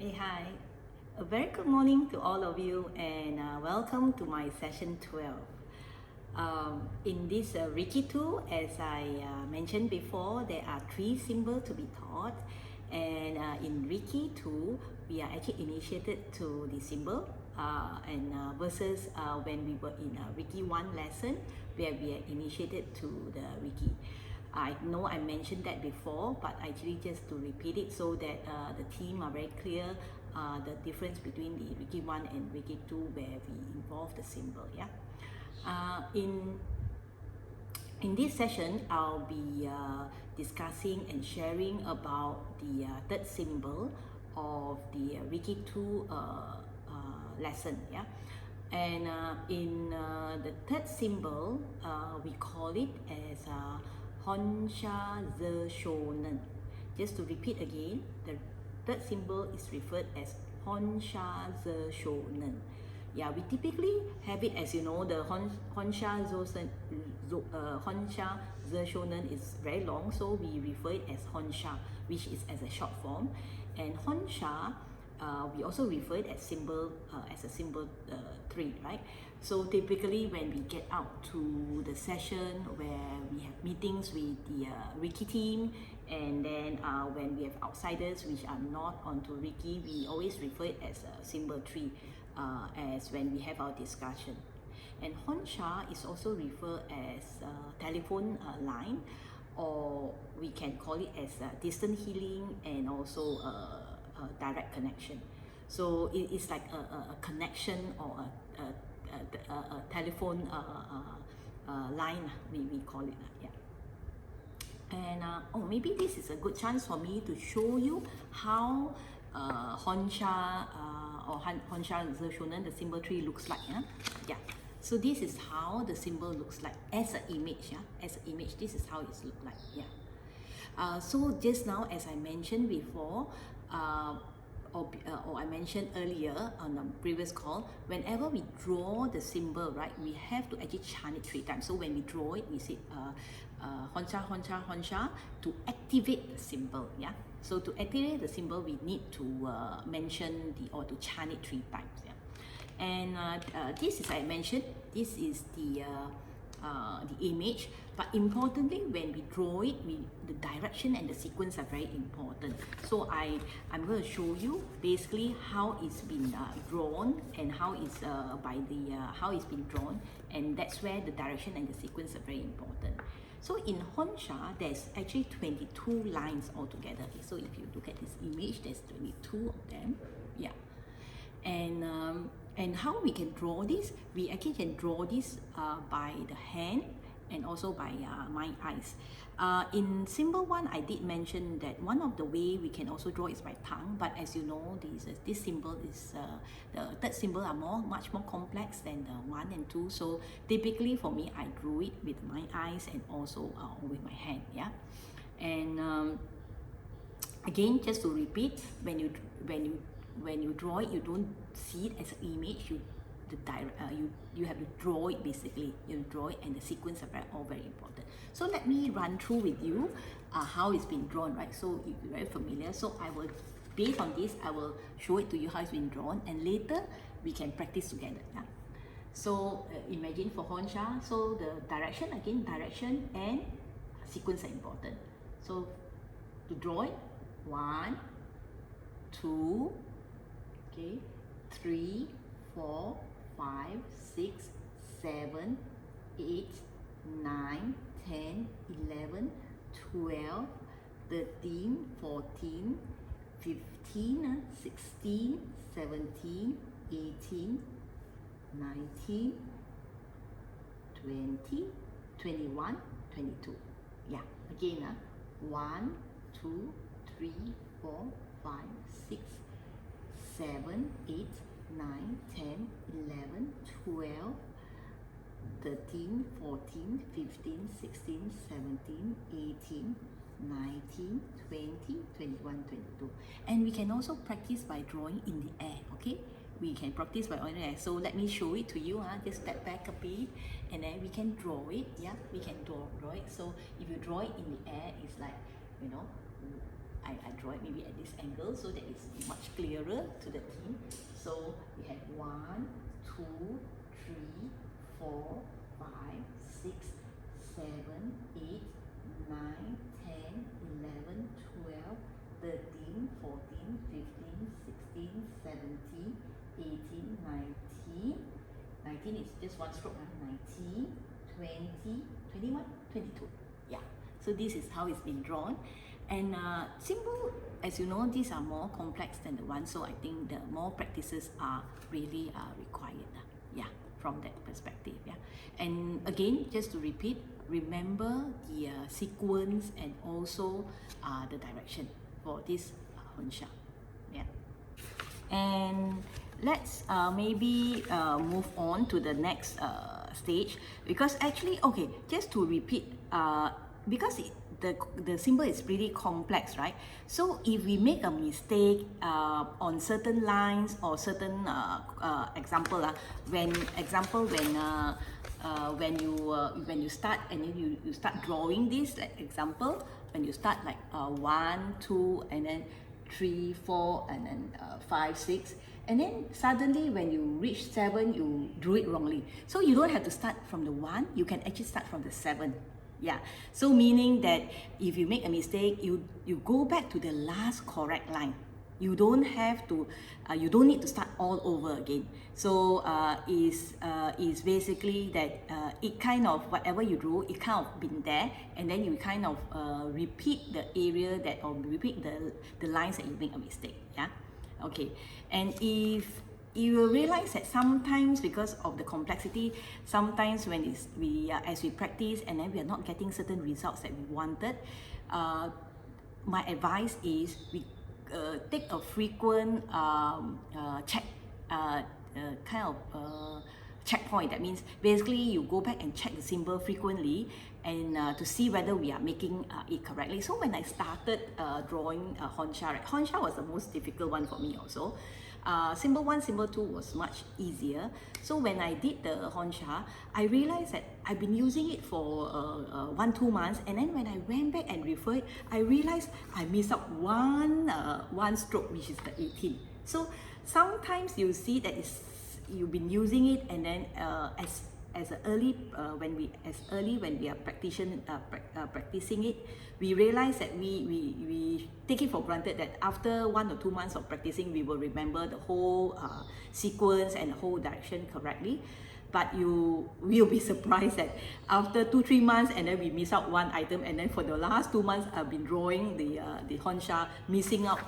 Hey, hi. A very good morning to all of you, and welcome to my session 12. In this Reiki tool, as I mentioned before, there are three symbols to be taught, and in Reiki 2, we are actually initiated to the symbol, and versus when we were in Reiki 1 lesson, where we are initiated to the Reiki. I know I mentioned that before, but actually just to repeat it so that the team are very clear the difference between the Reiki 1 and Reiki 2 where we involve the symbol. Yeah. In this session, I'll be discussing and sharing about the third symbol of the Reiki 2 lesson. Yeah. And in the third symbol, we call it as Honsha Ze Shonen. Just to repeat again, the third symbol is referred as Honsha Ze Shonen. Yeah, we typically have it as, you know, the Honsha Ze Shonen is very long, so we refer it as Honsha, which is as a short form. And Honsha, we also refer it as a symbol 3, right? So typically when we get out to the session where we have meetings with the Reiki team, and then when we have outsiders which are not onto Reiki, we always refer it as symbol 3 as when we have our discussion. And Honsha is also referred as telephone line, or we can call it as distant healing and also direct connection. So it is like a connection or a telephone line, we call it. Yeah. And maybe this is a good chance for me to show you how Honsha or Honsha Ze Shonen, the symbol 3, looks like. Yeah. So this is how the symbol looks like as an image. Yeah, as an image, this is how it looks like. Yeah. So just now, as I mentioned before, or I mentioned earlier on the previous call, whenever we draw the symbol, right, we have to actually chant it 3 times. So when we draw it, we say Honsha, Honsha, Honsha to activate the symbol. Yeah. So to activate the symbol, we need to mention or to chant it 3 times. Yeah. And this is, I mentioned, this is the image, but importantly when we draw it, the direction and the sequence are very important. So I'm going to show you basically how it's been drawn and how it's how it's been drawn, and that's where the direction and the sequence are very important. So in Honsha, there's actually 22 lines altogether. Okay, so if you look at this image, there's 22 of them. Yeah. And how we can draw this? We actually can draw this by the hand and also by my eyes. In symbol 1, I did mention that one of the way we can also draw is by tongue, but as you know, this symbol is the third symbol are much more complex than the 1 and 2. So typically for me, I drew it with my eyes and also with my hand. Yeah, and again, just to repeat, when you draw it, you don't see it as an image. You have to draw it basically. You draw it, and the sequence are all very important. So let me run through with you how it's been drawn, right? So if you're very familiar, so I will, based on this, I will show it to you how it's been drawn, and later we can practice together. Yeah. So imagine for Honsha, so the direction and sequence are important. So to draw it, 1, 2, okay, 3, 4, 5, 6, 7, 8, 9, 10, 11, 12, 13, 14, 15, 16, 17, 18, 19, 20, 21, 22. Yeah, again, 1, 2, 3, 4, 5, 6, 7, 8, 9, 10, 11, 12, 13, 14, 15, 16, 17, 18, 19, 20, 21, 22. And we can also practice by drawing in the air, okay? We can practice by on the air. So let me show it to you. Just step back a bit, and then we can draw it. Yeah, we can draw it. So if you draw it in the air, it's like, you know, I draw it maybe at this angle so that it's much clearer to the team. So we have 1, 2, 3, 4, 5, 6, 7, 8, 9, 10, 11, 12, 13, 14, 15, 16, 17, 18, 19. 19 is just one stroke, 19, 20, 21, 22. Yeah, so this is how it's been drawn. And symbol, as you know, these are more complex than the one, so I think the more practices are really required. Yeah, from that perspective. Yeah, and again, just to repeat, remember the sequence and also the direction for this Honsha. Yeah, and let's maybe move on to the next stage, because actually, okay, just to repeat, because the symbol is pretty complex, right? So if we make a mistake on certain lines or certain example, when you start and then you start drawing this, like example, when you start like 1, 2, and then 3, 4, and then 5, 6, and then suddenly when you reach 7, you drew it wrongly. So you don't have to start from the 1, you can actually start from the 7. Yeah, so meaning that if you make a mistake, you go back to the last correct line. You don't have to, you don't need to start all over again. So is basically that it kind of, whatever you drew, it kind of been there, and then you kind of repeat the area that, or repeat the lines that you make a mistake. Yeah, okay. And if you will realize that sometimes, because of the complexity, sometimes when as we practice and then we are not getting certain results that we wanted, my advice is we take a frequent check, kind of checkpoint. That means basically you go back and check the symbol frequently, and to see whether we are making it correctly. So when I started drawing Honsha, right, Honsha was the most difficult one for me also. Symbol 1, symbol 2 was much easier. So when I did the Honsha, I realized that I've been using it for 1-2 months, and then when I went back and referred, I realized I missed out one stroke, which is the 18. So sometimes you see that you've been using it, and then as early when we are practicing it, we realize that we take it for granted that after 1 or 2 months of practicing, we will remember the whole sequence and the whole direction correctly. But you will be surprised that after 2-3 months, and then we miss out one item, and then for the last 2 months I've been drawing the Honsha, missing out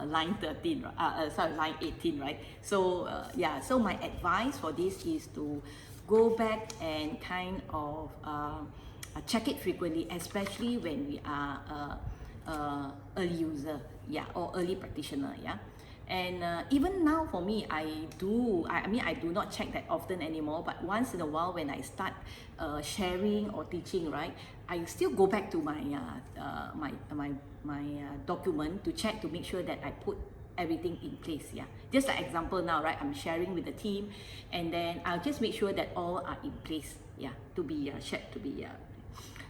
line 13, sorry, line 18, right? So yeah, so my advice for this is to go back and kind of check it frequently, especially when we are early user, yeah, or early practitioner, yeah. And even now for me, I do not check that often anymore, but once in a while when I start sharing or teaching, right, I still go back to my document to check, to make sure that I put everything in place. Yeah, just like example now, right, I'm sharing with the team, and then I'll just make sure that all are in place, yeah, to be shared, to be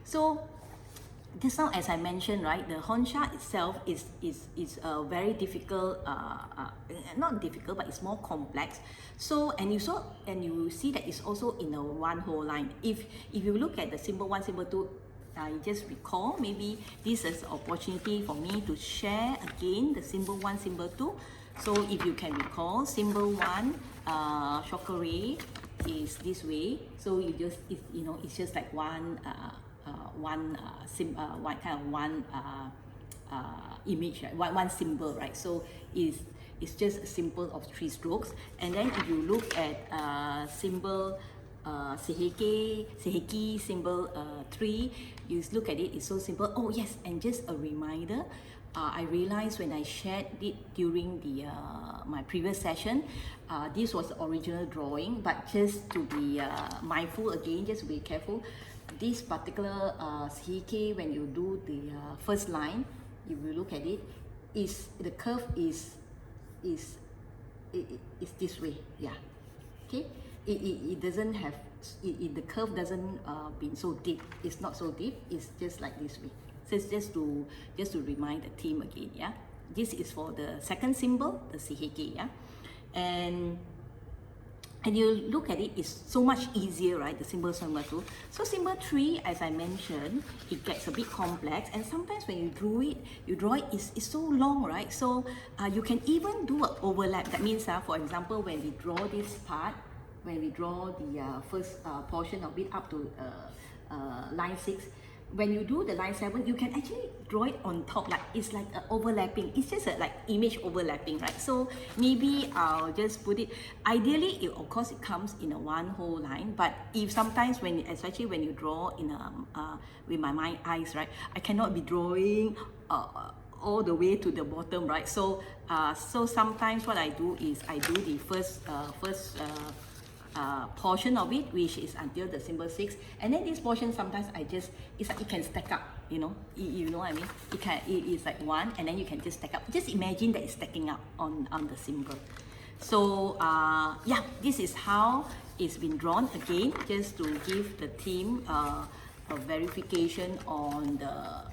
so just now, as I mentioned, right, the Honsha itself is very difficult, not difficult, but it's more complex. So, and you see that it's also in a one whole line. If you look at the symbol 1, symbol 2, I just recall, maybe this is an opportunity for me to share again the symbol 1, symbol 2. So if you can recall, symbol 1, chakra is this way. So it's just like one image, right? one symbol, right? So it's just a symbol of 3 strokes. And then if you look at symbol Seiheki, symbol 3, you look at it, it's so simple. Oh yes, and just a reminder, I realized when I shared it during my previous session, this was the original drawing, but just to be mindful again, just to be careful, this particular Seiheki, when you do the first line, if you look at it, the curve is this way, yeah. Okay, it doesn't have the curve doesn't been so deep. It's not so deep. It's just like this way. So it's just to remind the team again. Yeah, this is for the second symbol, the CHK. Yeah, and you look at it, it's so much easier, right? The symbol 2. So symbol 3, as I mentioned, it gets a bit complex, and sometimes when you draw it, it's so long, right? So you can even do an overlap. That means, for example, when we draw this part, when we draw the first portion of it up to line 6, when you do the line 7, you can actually draw it on top, like it's like overlapping. It's just a like image overlapping, right? So maybe I'll just put it, ideally of course it comes in a one whole line, but if sometimes especially when you draw in with my mind eyes, right, I cannot be drawing all the way to the bottom, right? So so sometimes what I do is I do the first portion of it, which is until the symbol 6, and then this portion sometimes it's like it can stack up, you know what I mean. It's like 1, and then you can just stack up. Just imagine that it's stacking up on the symbol. So yeah, this is how it's been drawn again, just to give the team a verification on the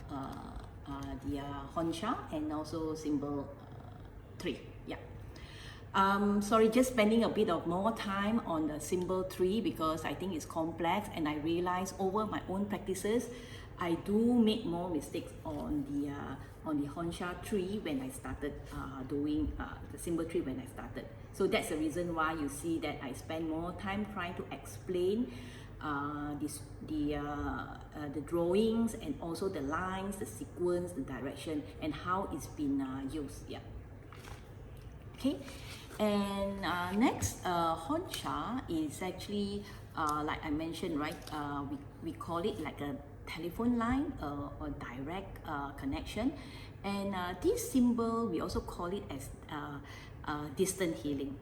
Honsha and also symbol 3. Yeah. Sorry, just spending a bit of more time on the symbol 3 because I think it's complex, and I realize over my own practices, I do make more mistakes on the Honsha 3 when I started doing the symbol 3 when I started. So that's the reason why you see that I spend more time trying to explain the drawings, and also the lines, the sequence, the direction, and how it's been used. Yeah. Okay. And next, Honsha is actually, like I mentioned, right? We call it like a telephone line or direct connection. And this symbol, we also call it as distant healing.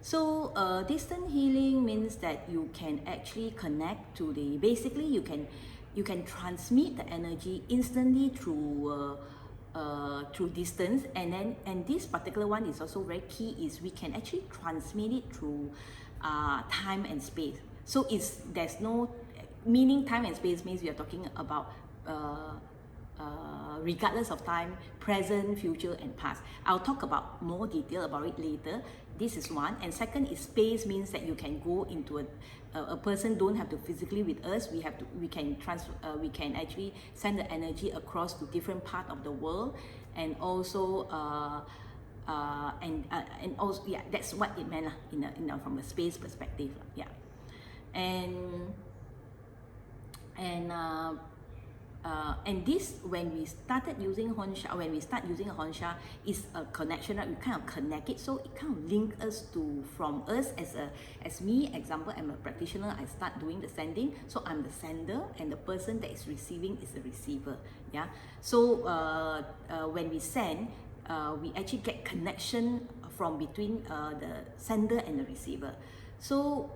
So distant healing means that you can actually connect to basically you can transmit the energy instantly through distance, and this particular one is also very key, is we can actually transmit it through time and space. So there's no meaning. Time and space means we are talking about regardless of time, present, future, and past. I'll talk about more detail about it later. This is one. And second is space, means that you can go into a person don't have to physically with us. We can actually send the energy across to different part of the world, and also and also, yeah, that's what it meant from a space perspective. Yeah. And this, when we start using Honsha, is a connection, right? We kind of connect it, so it kind of link us from us as me. Example, I'm a practitioner. I start doing the sending, so I'm the sender, and the person that is receiving is the receiver. Yeah. So when we send, we actually get connection from between the sender and the receiver. So,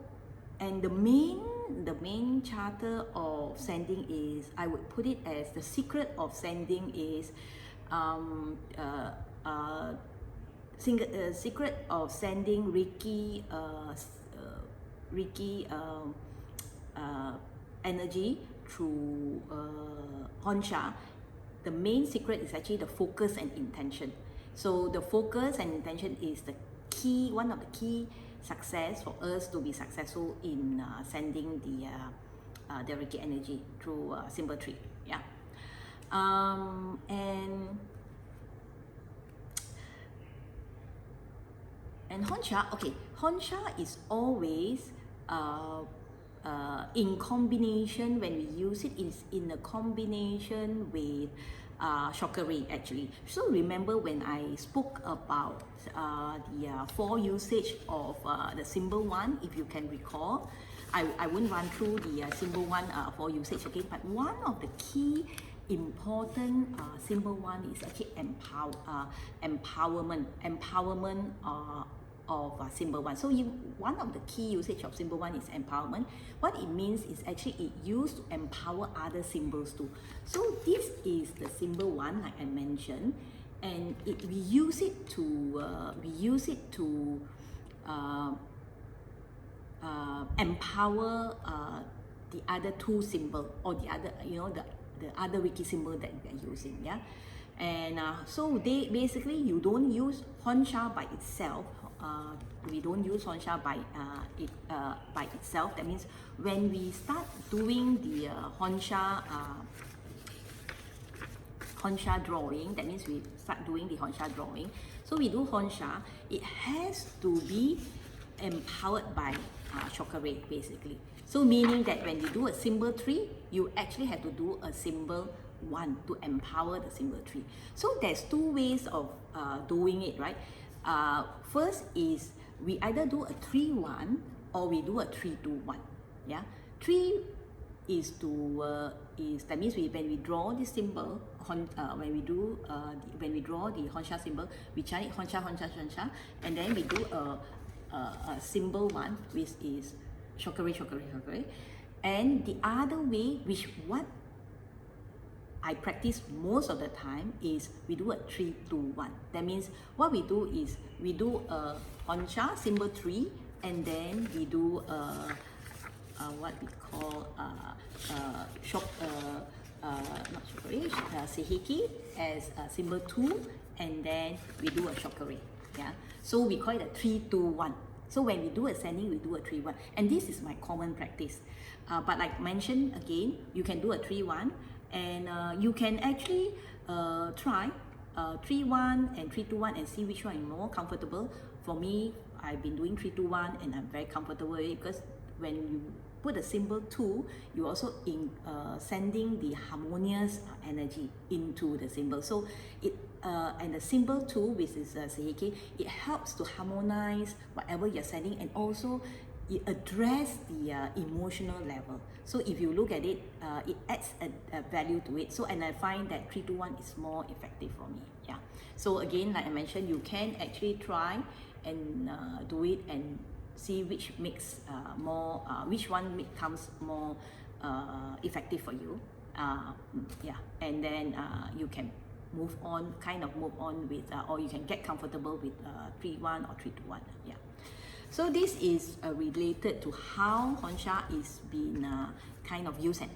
and the main charter of sending is, I would put it as, the secret of sending is secret of sending Reiki energy through Honsha. The main secret is actually the focus and intention. So the focus and intention is the key, one of the key success for us to be successful in sending the Reiki energy through symbol 3. Yeah. And Honsha, okay, Honsha is always in combination. When we use it, is in a combination with Shokari actually. So remember when I spoke about the 4 usage of the symbol 1, if you can recall, I won't run through the symbol 1 4 usage again, but one of the key important symbol 1 is actually empowerment of symbol 1. So one of the key usage of symbol 1 is empowerment. What it means is actually it used to empower other symbols too. So this is the symbol 1, like I mentioned, and we use it to empower the other 2 symbols, or the other, the the other Reiki symbol that we are using. Yeah, and so they basically, you don't use Honsha by itself. We don't use Honsha by itself. That means when we start doing the Honsha drawing, that means we start doing the Honsha drawing. So we do Honsha, it has to be empowered by Shokare basically. So meaning that when you do a symbol 3, you actually have to do a symbol 1 to empower the symbol 3. So there's two ways of doing it, right? First is we either do a 3-1 or we do a 3-2-1. Yeah, 3 is to that means when we draw this symbol, when we draw the Honsha symbol, we chant it Honsha Honsha Honsha, and then we do a symbol 1, which is Shokare Shokare Shokare. And the other way, which what I practice most of the time, is we do a 3-2-1. That means what we do is we do a Honsha symbol 3, and then we do what we call not Shokare, Seiheki as symbol 2, and then we do a Shokare. Yeah, so we call it a 3-2-1. So when we do ascending, we do a 3-1, and this is my common practice. But like mentioned again, you can do a 3-1, and you can actually try 3-1 and 3-2-1 and see which one is more comfortable. For me, I've been doing 3-2-1 and I'm very comfortable with it, because when you put a symbol 2, you also sending the harmonious energy into the symbol. So it and the symbol 2, which is Seiheki, it helps to harmonize whatever you're sending, and also it address the emotional level. So if you look at it, it adds a value to it. So, and I find that 3-2-1 is more effective for me. Yeah. So again, like I mentioned, you can actually try and do it and see which makes which one becomes more effective for you. Yeah, and then you can move on with, or you can get comfortable with 3-1 or 3-2-1. Yeah. So this is related to how Honsha is being kind of used and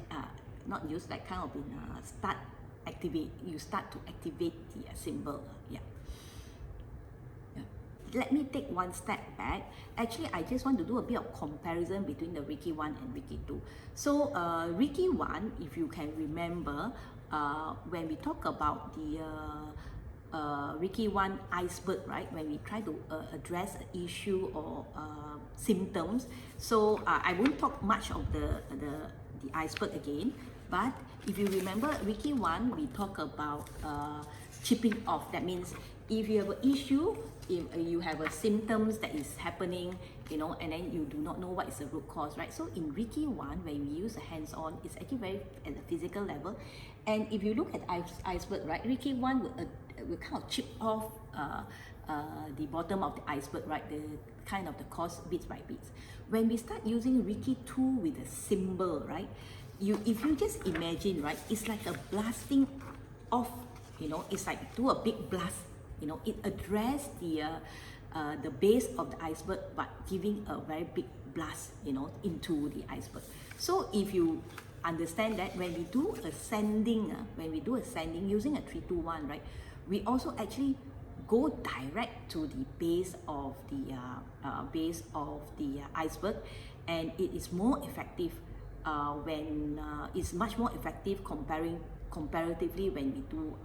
not used, like kind of been you start to activate the symbol. Yeah. Let me take one step back. Actually, I just want to do a bit of comparison between the Reiki 1 and Reiki 2. So Reiki 1, if you can remember, when we talk about the Reiki 1 iceberg, right? When we try to address an issue or symptoms. So I won't talk much of the iceberg again, but if you remember Reiki 1, we talk about chipping off. That means if you have an issue, if you have a symptoms that is happening, you know, and then you do not know what is the root cause, right? So in Reiki 1, when we use the hands-on, it's actually very at the physical level. And if you look at iceberg, right, Reiki 1 will kind of chip off the bottom of the iceberg, right, the kind of the cause bits by bits. When we start using Reiki 2 with a symbol, right, if you just imagine, right, it's like a blasting off, you know, it's like do a big blast, you know, it address the base of the iceberg, but giving a very big blast, you know, into the iceberg. So if you understand that when we do ascending, using a 3-2-1, right, we also actually go direct to the base of the iceberg, and it is more effective when it's much more effective comparatively when we do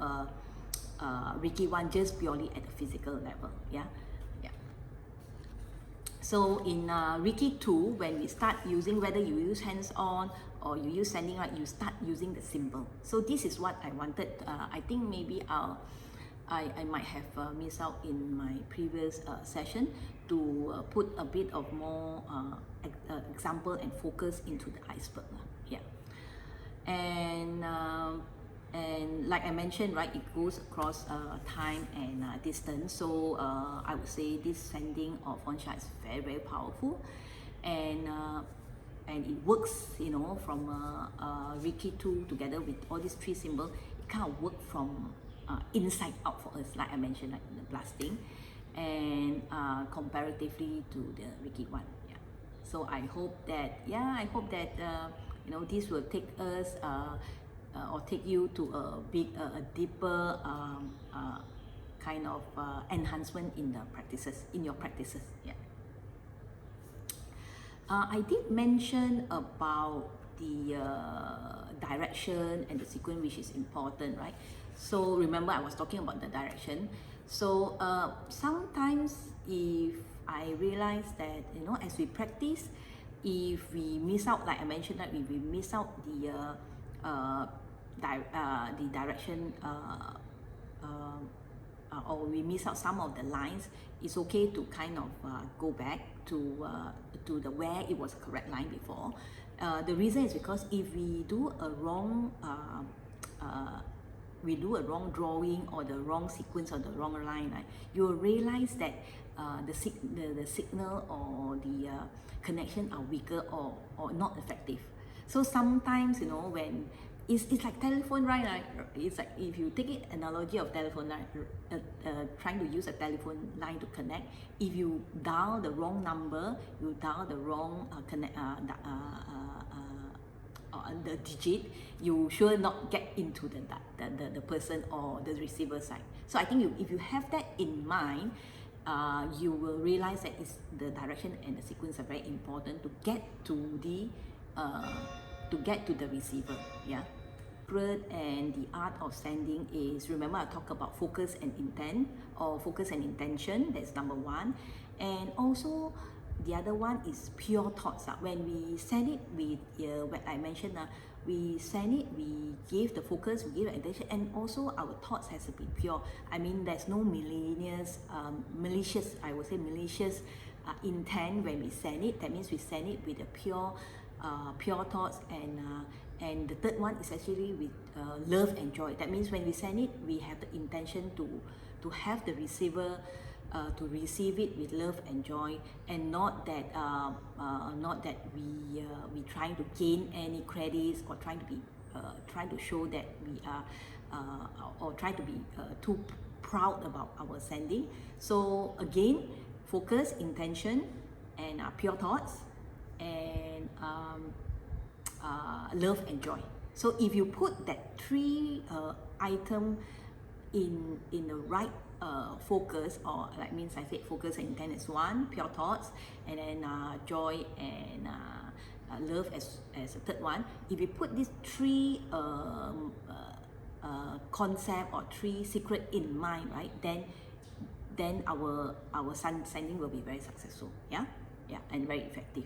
Reiki 1 just purely at the physical level. Yeah. So in Reiki 2, when we start using, whether you use hands-on or you use sending, right, you start using the symbol. So this is what I wanted. I think maybe I might have missed out in my previous session to put a bit of more example and focus into the iceberg. Yeah. And like I mentioned, right, it goes across time and distance. So I would say this sending of Honsha is very, very powerful, and it works, you know, from Reiki 2 together with all these 3 symbols. It kind of works from inside out for us, like I mentioned, like the blasting, and comparatively to the Reiki 1. Yeah. So I hope that, you know, this will take us or take you to a deeper kind of enhancement in your practices. Yeah. I did mention about the direction and the sequence, which is important, right? So remember, I was talking about the direction. So sometimes if I realize that, as we practice, if we miss out, like I mentioned, that if we miss out the direction, or we miss out some of the lines, it's okay to kind of go back to the where it was correct line before. The reason is because if we do a wrong drawing or the wrong sequence or the wrong line, right, you'll realize that the signal or the connection are weaker or not effective. So sometimes, when it's like telephone line, right? It's like if you take it analogy of telephone line, trying to use a telephone line to connect. If you dial the wrong number, you dial the wrong the digit, you sure not get into the person or the receiver side. So I think if you have that in mind, you will realize that the direction and the sequence are very important to get to the receiver. Yeah. And the art of sending is, remember, I talk about focus and intent, or focus and intention. That's number one. And also the other one is pure thoughts. When we send it with what I mentioned, we send it, we give the focus, we give the intention, and also our thoughts has to be pure. I mean, there's no malicious intent when we send it. That means we send it with a pure thoughts, and the third one is actually with love and joy. That means when we send it, we have the intention to have the receiver to receive it with love and joy, and not that we trying to gain any credits, or trying to show that we are or try to be too proud about our sending. So again, focus, intention, and pure thoughts, and love and joy. So if you put that three item in the right focus, or like means I said focus and intent is one, pure thoughts, and then joy and love as a third one. If you put these three concept or three secret in mind, right, then our sending will be very successful. Yeah, and very effective.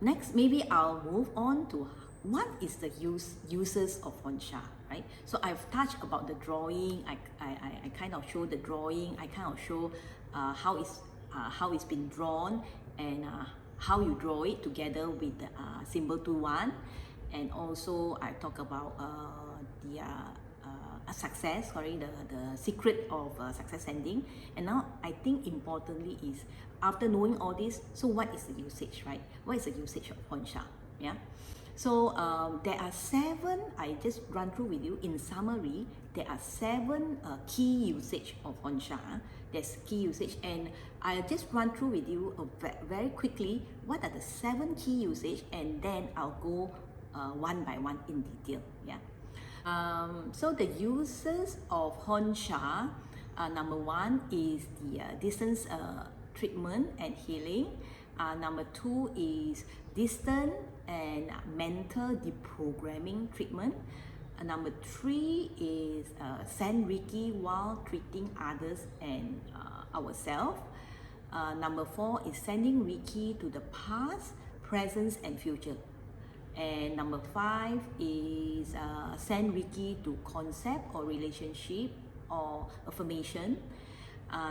Next, maybe I'll move on to what is the uses of Honsha, right? So I've touched about the drawing. I kind of show the drawing. I kind of show how it's been drawn, and how you draw it together with the symbol 2-1, and also I talk about the secret of success sending. And now I think importantly is, after knowing all this, so what is the usage, right? What is the usage of Honsha? Yeah. So there are 7, I just run through with you. In summary, there are 7 key usage of Honsha. There's key usage, and I'll just run through with you very quickly what are the 7 key usage, and then I'll go one by one in detail. Yeah. So the uses of Honsha, number 1 is the distance treatment and healing. Number 2 is distance and mental deprogramming treatment. Number 3 is send Reiki while treating others and ourselves. Number 4 is sending Reiki to the past, present, and future. And number 5 is send Reiki to concept or relationship or affirmation.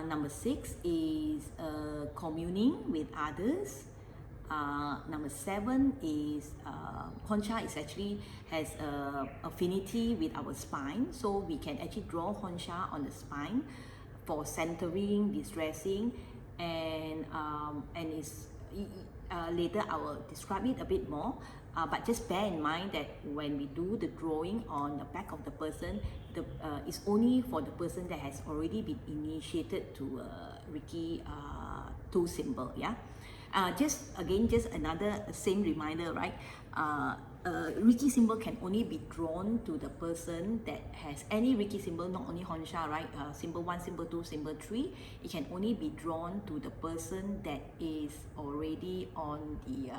Number 6 is communing with others. Number 7 is Honsha is actually has affinity with our spine, so we can actually draw Honsha on the spine for centering, distressing, and is later I will describe it a bit more. But just bear in mind that when we do the drawing on the back of the person, it's only for the person that has already been initiated to Reiki 2 symbol. Yeah. Just another same reminder, right? Reiki symbol can only be drawn to the person that has any Reiki symbol, not only Honsha, right? Symbol 1, symbol 2, symbol 3. It can only be drawn to the person that is already on the,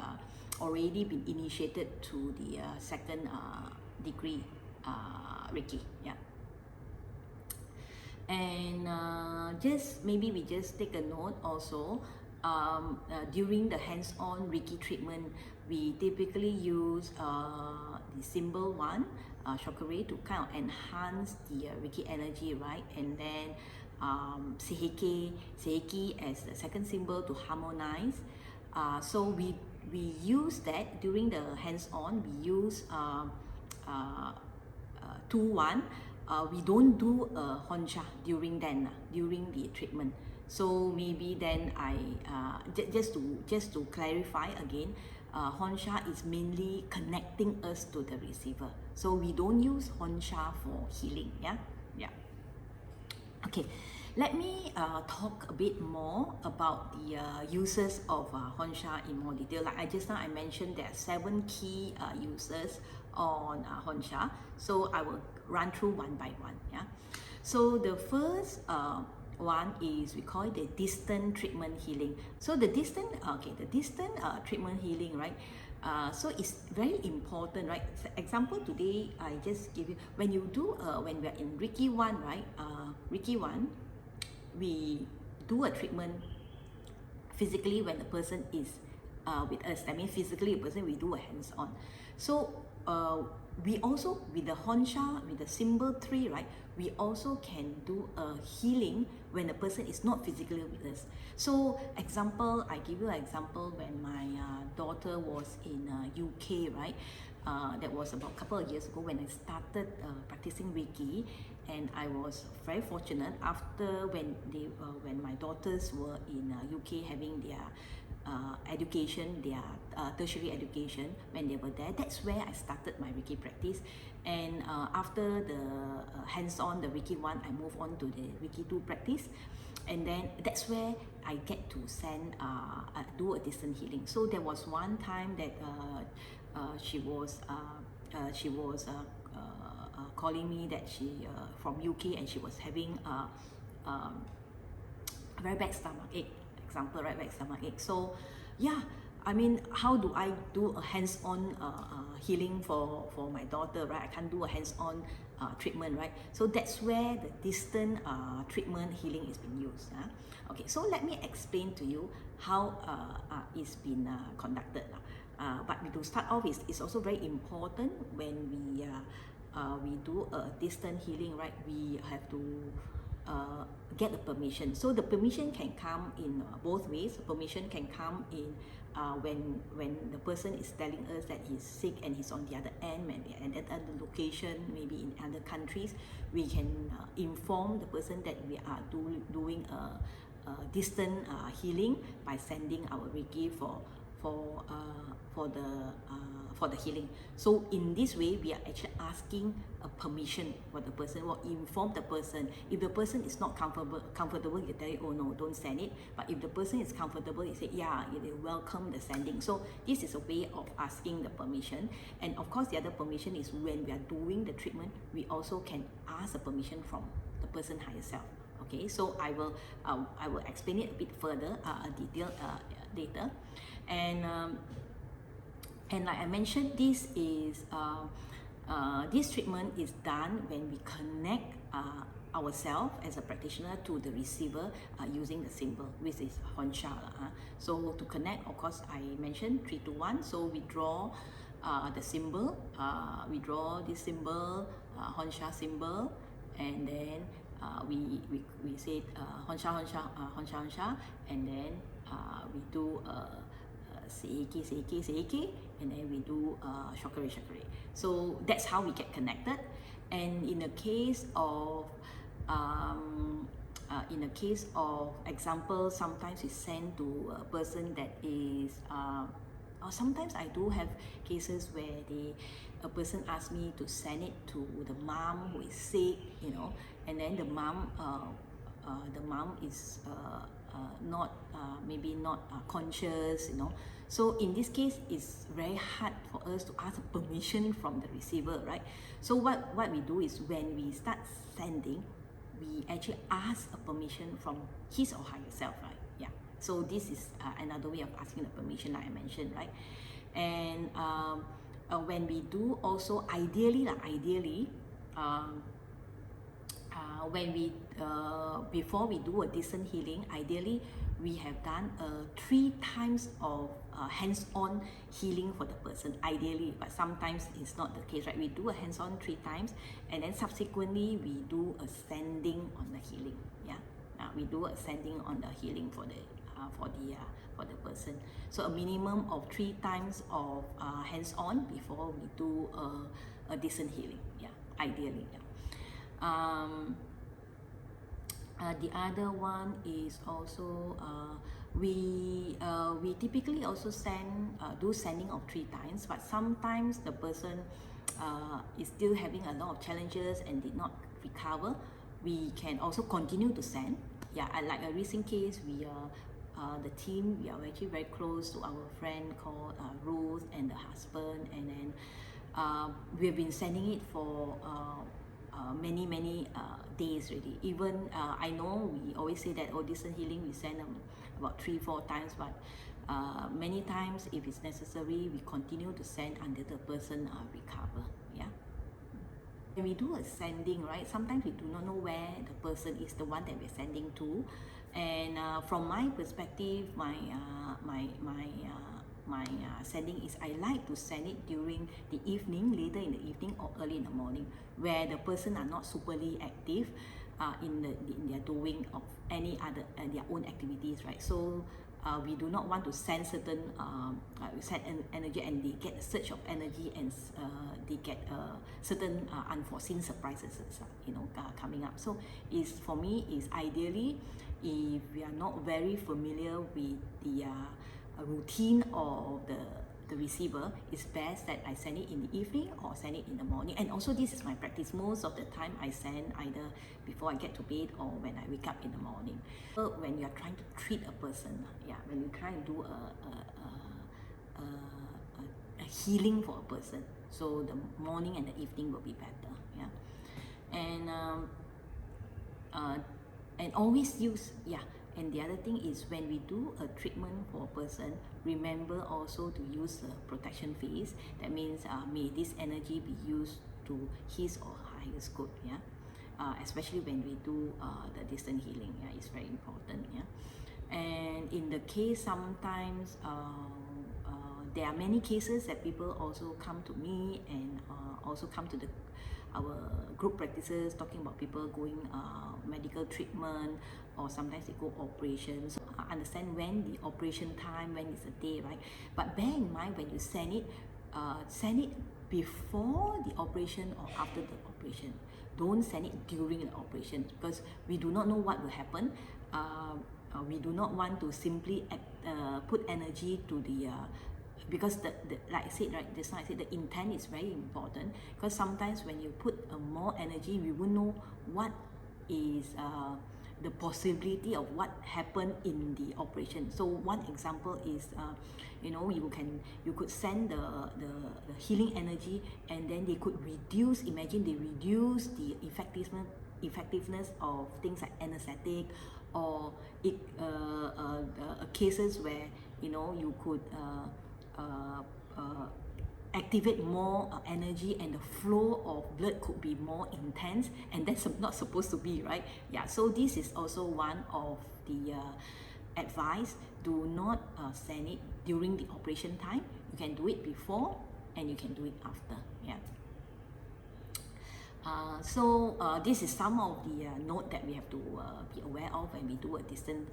already been initiated to the second degree Reiki. Yeah. And just maybe we just take a note also, during the hands-on Reiki treatment, we typically use the symbol 1, chakra, to kind of enhance the Reiki energy, right? And then seiki as the second symbol to harmonize. So we use that during the hands-on. We use 2-1. We don't do Honsha during the treatment. So maybe then I just to clarify again, Honsha is mainly connecting us to the receiver. So we don't use Honsha for healing. Yeah. Okay, let me talk a bit more about the uses of Honsha in more detail. Like I mentioned there are 7 key uses on Honsha. So I will run through one by one. Yeah. So the first one is, we call it the distant treatment healing. So the distant treatment healing, right? So it's very important, right? So example today, I just give you, when you do when we are in Reiki 1, right? Reiki 1, we do a treatment physically when the person is with us. That means physically a person, we do a hands-on. So we also, with the Honsha, with the symbol 3, right, we also can do a healing when the person is not physically with us. So example, I give you an example. When my daughter was in UK, right, that was about a couple of years ago when I started practicing Reiki. And I was very fortunate after when my daughters were in UK having their education, their tertiary education. When they were there, that's where I started my Reiki practice. And after the hands-on, the Reiki 1, I moved on to the Reiki 2 practice. And then that's where I get to do a distant healing. So there was one time that she was calling me that she from UK, and she was having very bad stomach ache. Example, right? Bad stomach ache. So yeah, I mean, how do I do a hands-on healing for my daughter, right? I can't do a hands-on treatment, right? So that's where the distant treatment healing is being used. Okay, so let me explain to you how it's been conducted. But to start off, it's also very important when we do a distant healing, right? We have to get the permission. So the permission can come in both ways. Permission can come in when the person is telling us that he's sick and he's on the other end, maybe at other location, maybe in other countries. We can inform the person that we are doing a distant healing by sending our Reiki for the healing. So in this way, we are actually asking a permission for the person, or inform the person. If the person is not comfortable, you tell you, oh no, don't send it. But if the person is comfortable, you say, yeah, they welcome the sending. So this is a way of asking the permission. And of course, the other permission is when we are doing the treatment, we also can ask the permission from the person higher self. Okay, so I will explain it a bit further, detail later. And like I mentioned, this treatment is done when we connect ourselves as a practitioner to the receiver using the symbol, which is Honsha. So to connect, of course, I mentioned 3, 2, 1. So we draw the symbol. We draw this symbol, Honsha symbol, and then we say Honsha, and then we do seiki, and then we do chakra. So that's how we get connected. And in the case of example, sometimes we send to a person that is or sometimes I do have cases where a person asks me to send it to the mom who is sick, and then the mom is not maybe not conscious, you know. So in this case, it's very hard for us to ask permission from the receiver, right? So what we do is when we start sending, we actually ask a permission from his or her self, right? Yeah. So this is another way of asking the permission, like I mentioned, right? And when we do also, ideally, when we before we do a distant healing, ideally we have done 3 times of hands-on healing for the person, ideally, but sometimes it's not the case, right? We do a hands-on 3 times, and then subsequently we do a sending on the healing. Yeah, we do a sending on the healing for the person. So a minimum of 3 times of hands-on before we do a distant healing. Yeah, ideally. Yeah. The other one is also we typically also do sending of 3 times, but sometimes the person is still having a lot of challenges and did not recover. We can also continue to send. Yeah, like a recent case, we the team, we are actually very close to our friend called Ruth and the husband, and then we've been sending it for many days already. Even I know we always say that distant healing we send them about 3-4 times, but many times if it's necessary, we continue to send until the person recover. Yeah. When we do a sending, right, sometimes we do not know where the person is, the one that we're sending to, and from my perspective, my sending is, I like to send it during the evening, later in the evening or early in the morning, where the person are not superly active in their doing of any other their own activities, right? So we do not want to send certain energy and they get a surge of energy, and they get certain unforeseen surprises, coming up. So is for me is ideally, if we are not very familiar with the routine of the receiver, it's best that I send it in the evening or send it in the morning. And also this is my practice. Most of the time I send either before I get to bed or when I wake up in the morning. When you are trying to treat a person, when you try and do a healing for a person, so the morning and the evening will be better. And always use, and the other thing is, when we do a treatment for a person, remember also to use the protection phase. That means may this energy be used to his or her highest good. Especially when we do the distant healing. It's very important. And in the case, sometimes there are many cases that people also come to me and also come to our group practices, talking about people going medical treatment, or sometimes they go operations. So understand when the operation time, when is the day, right? But bear in mind, when you send it before the operation or after the operation. Don't send it during the operation, because we do not know what will happen. We do not want to simply put energy to the because the like I said, right, just now I said, the intent is very important, because sometimes when you put more energy, we won't know what is the possibility of what happened in the operation. So one example is you could send the healing energy, and then they could reduce, imagine they reduce the effectiveness of things like anesthetic, or cases where you could activate more energy, and the flow of blood could be more intense, and that's not supposed to be, right? So this is also one of the advice. Do not send it during the operation time. You can do it before and you can do it after. So this is some of the note that we have to be aware of when we do a distant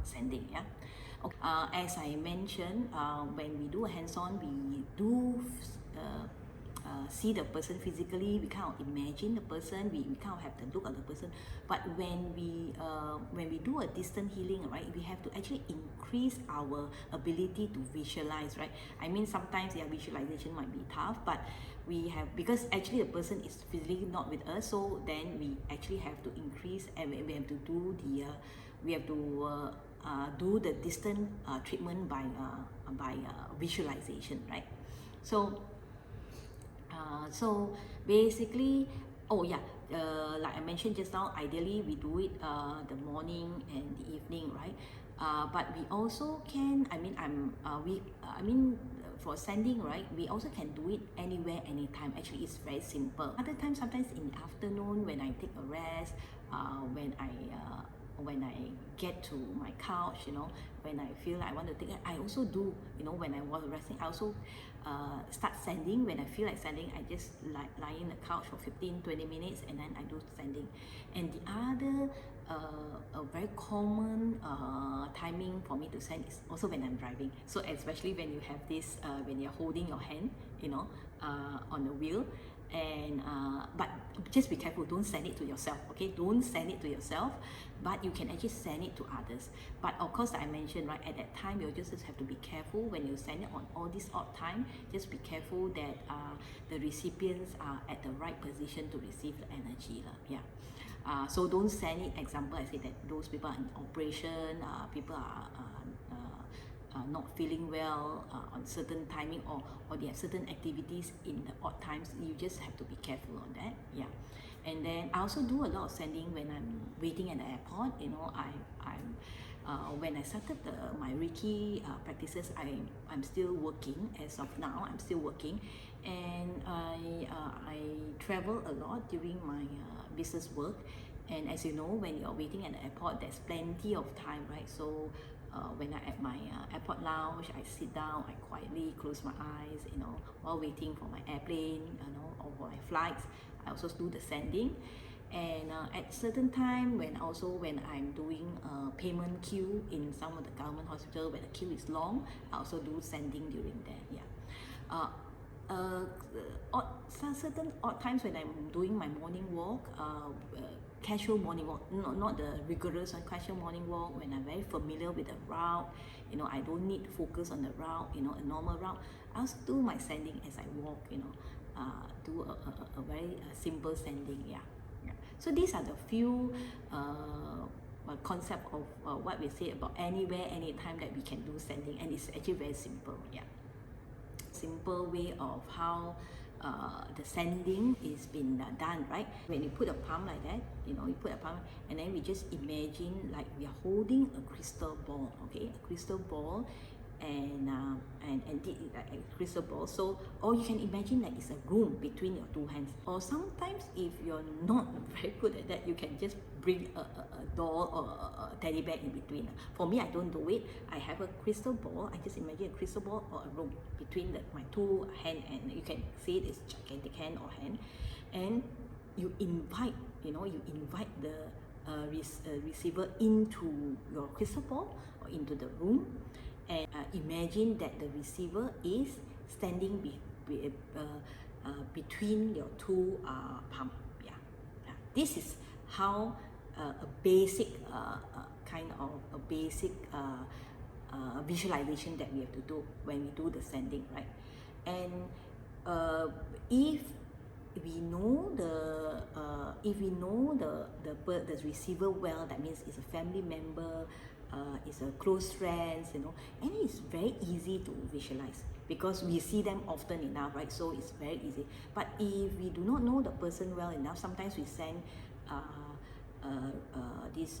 sending. Okay. As I mentioned, when we do a hands-on, we do see the person physically, we kind of imagine the person, we kind of have the look of the person. But when we do a distant healing, right, we have to actually increase our ability to visualize, right? I mean, sometimes visualization might be tough, but we have, because actually the person is physically not with us, so then we actually have to increase, and we have to do the do the distant treatment by visualization, right? So basically, oh yeah, like I mentioned just now, ideally we do it the morning and the evening, right? But we also can, for sending, right, we also can do it anywhere, anytime. Actually, it's very simple. Other times, sometimes in the afternoon when I take a rest, when I get to my couch, when I feel like I want to take it, I also do, when I was resting, I also start sending. When I feel like sending, I just lie in the couch for 15-20 minutes, and then I do sending. And the other a very common timing for me to send is also when I'm driving. So especially when you have this, when you're holding your hand, on the wheel, and but just be careful, don't send it to yourself, okay? Don't send it to yourself, but you can actually send it to others. But of course, like I mentioned, right, at that time, you just have to be careful when you send it on all this odd time. Just be careful that the recipients are at the right position to receive the energy, yeah. So don't send it. Example, I say that those people are in operation, people are not feeling well on certain timing, or they have certain activities in the odd times. You just have to be careful on that, yeah. And then I also do a lot of sending when I'm waiting at the airport. When I started my Reiki practices, I'm still working. As of now, I'm still working, and I travel a lot during my business work. And as you know, when you're waiting at the airport, there's plenty of time, right? So when I'm at my airport lounge, I sit down, I quietly close my eyes, while waiting for my airplane, or for my flights. I also do the sending. And at certain time, when I'm doing payment queue in some of the government hospital where the queue is long, I also do sending during that, yeah. Certain odd times when I'm doing my morning walk, casual morning walk, not the rigorous one, casual morning walk, when I'm very familiar with the route, I don't need to focus on the route, a normal route. I also do my sending as I walk, do a very simple sending, yeah. So these are the few concept of what we say about anywhere, anytime that we can do sending, and it's actually very simple, yeah. Simple way of how the sending is been done, right? When you put a palm like that, you put a palm, and then we just imagine like we are holding a crystal ball, okay? A crystal ball, and a crystal ball. So, or you can imagine like it's a room between your two hands. Or sometimes, if you're not very good at that, you can just bring a doll or a teddy bear in between. For me, I don't do it. I have a crystal ball. I just imagine a crystal ball or a room between my two hand, and you can see this gigantic hand or hand, and you invite the receiver into your crystal ball or into the room, and imagine that the receiver is standing between your two palm. Yeah. This is how a basic kind of a basic visualization that we have to do when we do the sending, right? And if we know the receiver well, that means it's a family member, it's a close friends, and it's very easy to visualize because we see them often enough, right? So it's very easy. But if we do not know the person well enough, sometimes we send this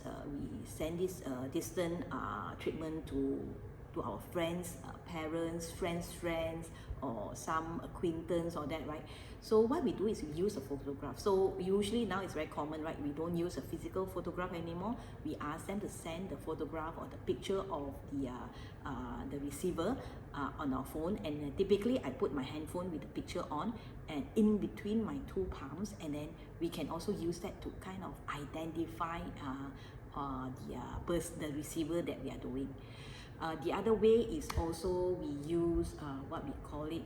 distant treatment to our friends, parents, friends, or some acquaintance or that, right? So what we do is we use a photograph. So usually now it's very common, right? We don't use a physical photograph anymore. We ask them to send the photograph or the picture of the receiver on our phone, and typically I put my handphone with the picture on and in between my two palms, and then we can also use that to kind of identify the receiver that we are doing. The other way is also we use what we call it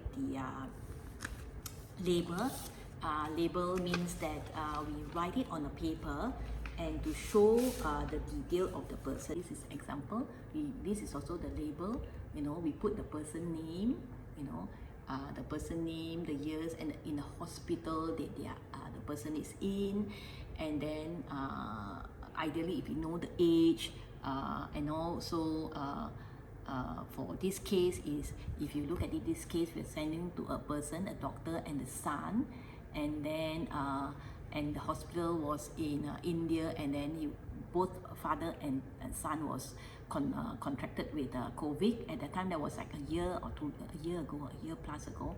label. Label means that we write it on a paper and to show the detail of the person. This is example. This is also the label. You know, we put the person name. You know, the person name, the years, and in the hospital that the person is in, and then ideally if you know the age, and also for this case is, if you look at it, this case we're sending to a person, a doctor and the son, and then and the hospital was in India, and then both father and son was contracted with COVID. At that time, that was like a year ago, a year plus ago.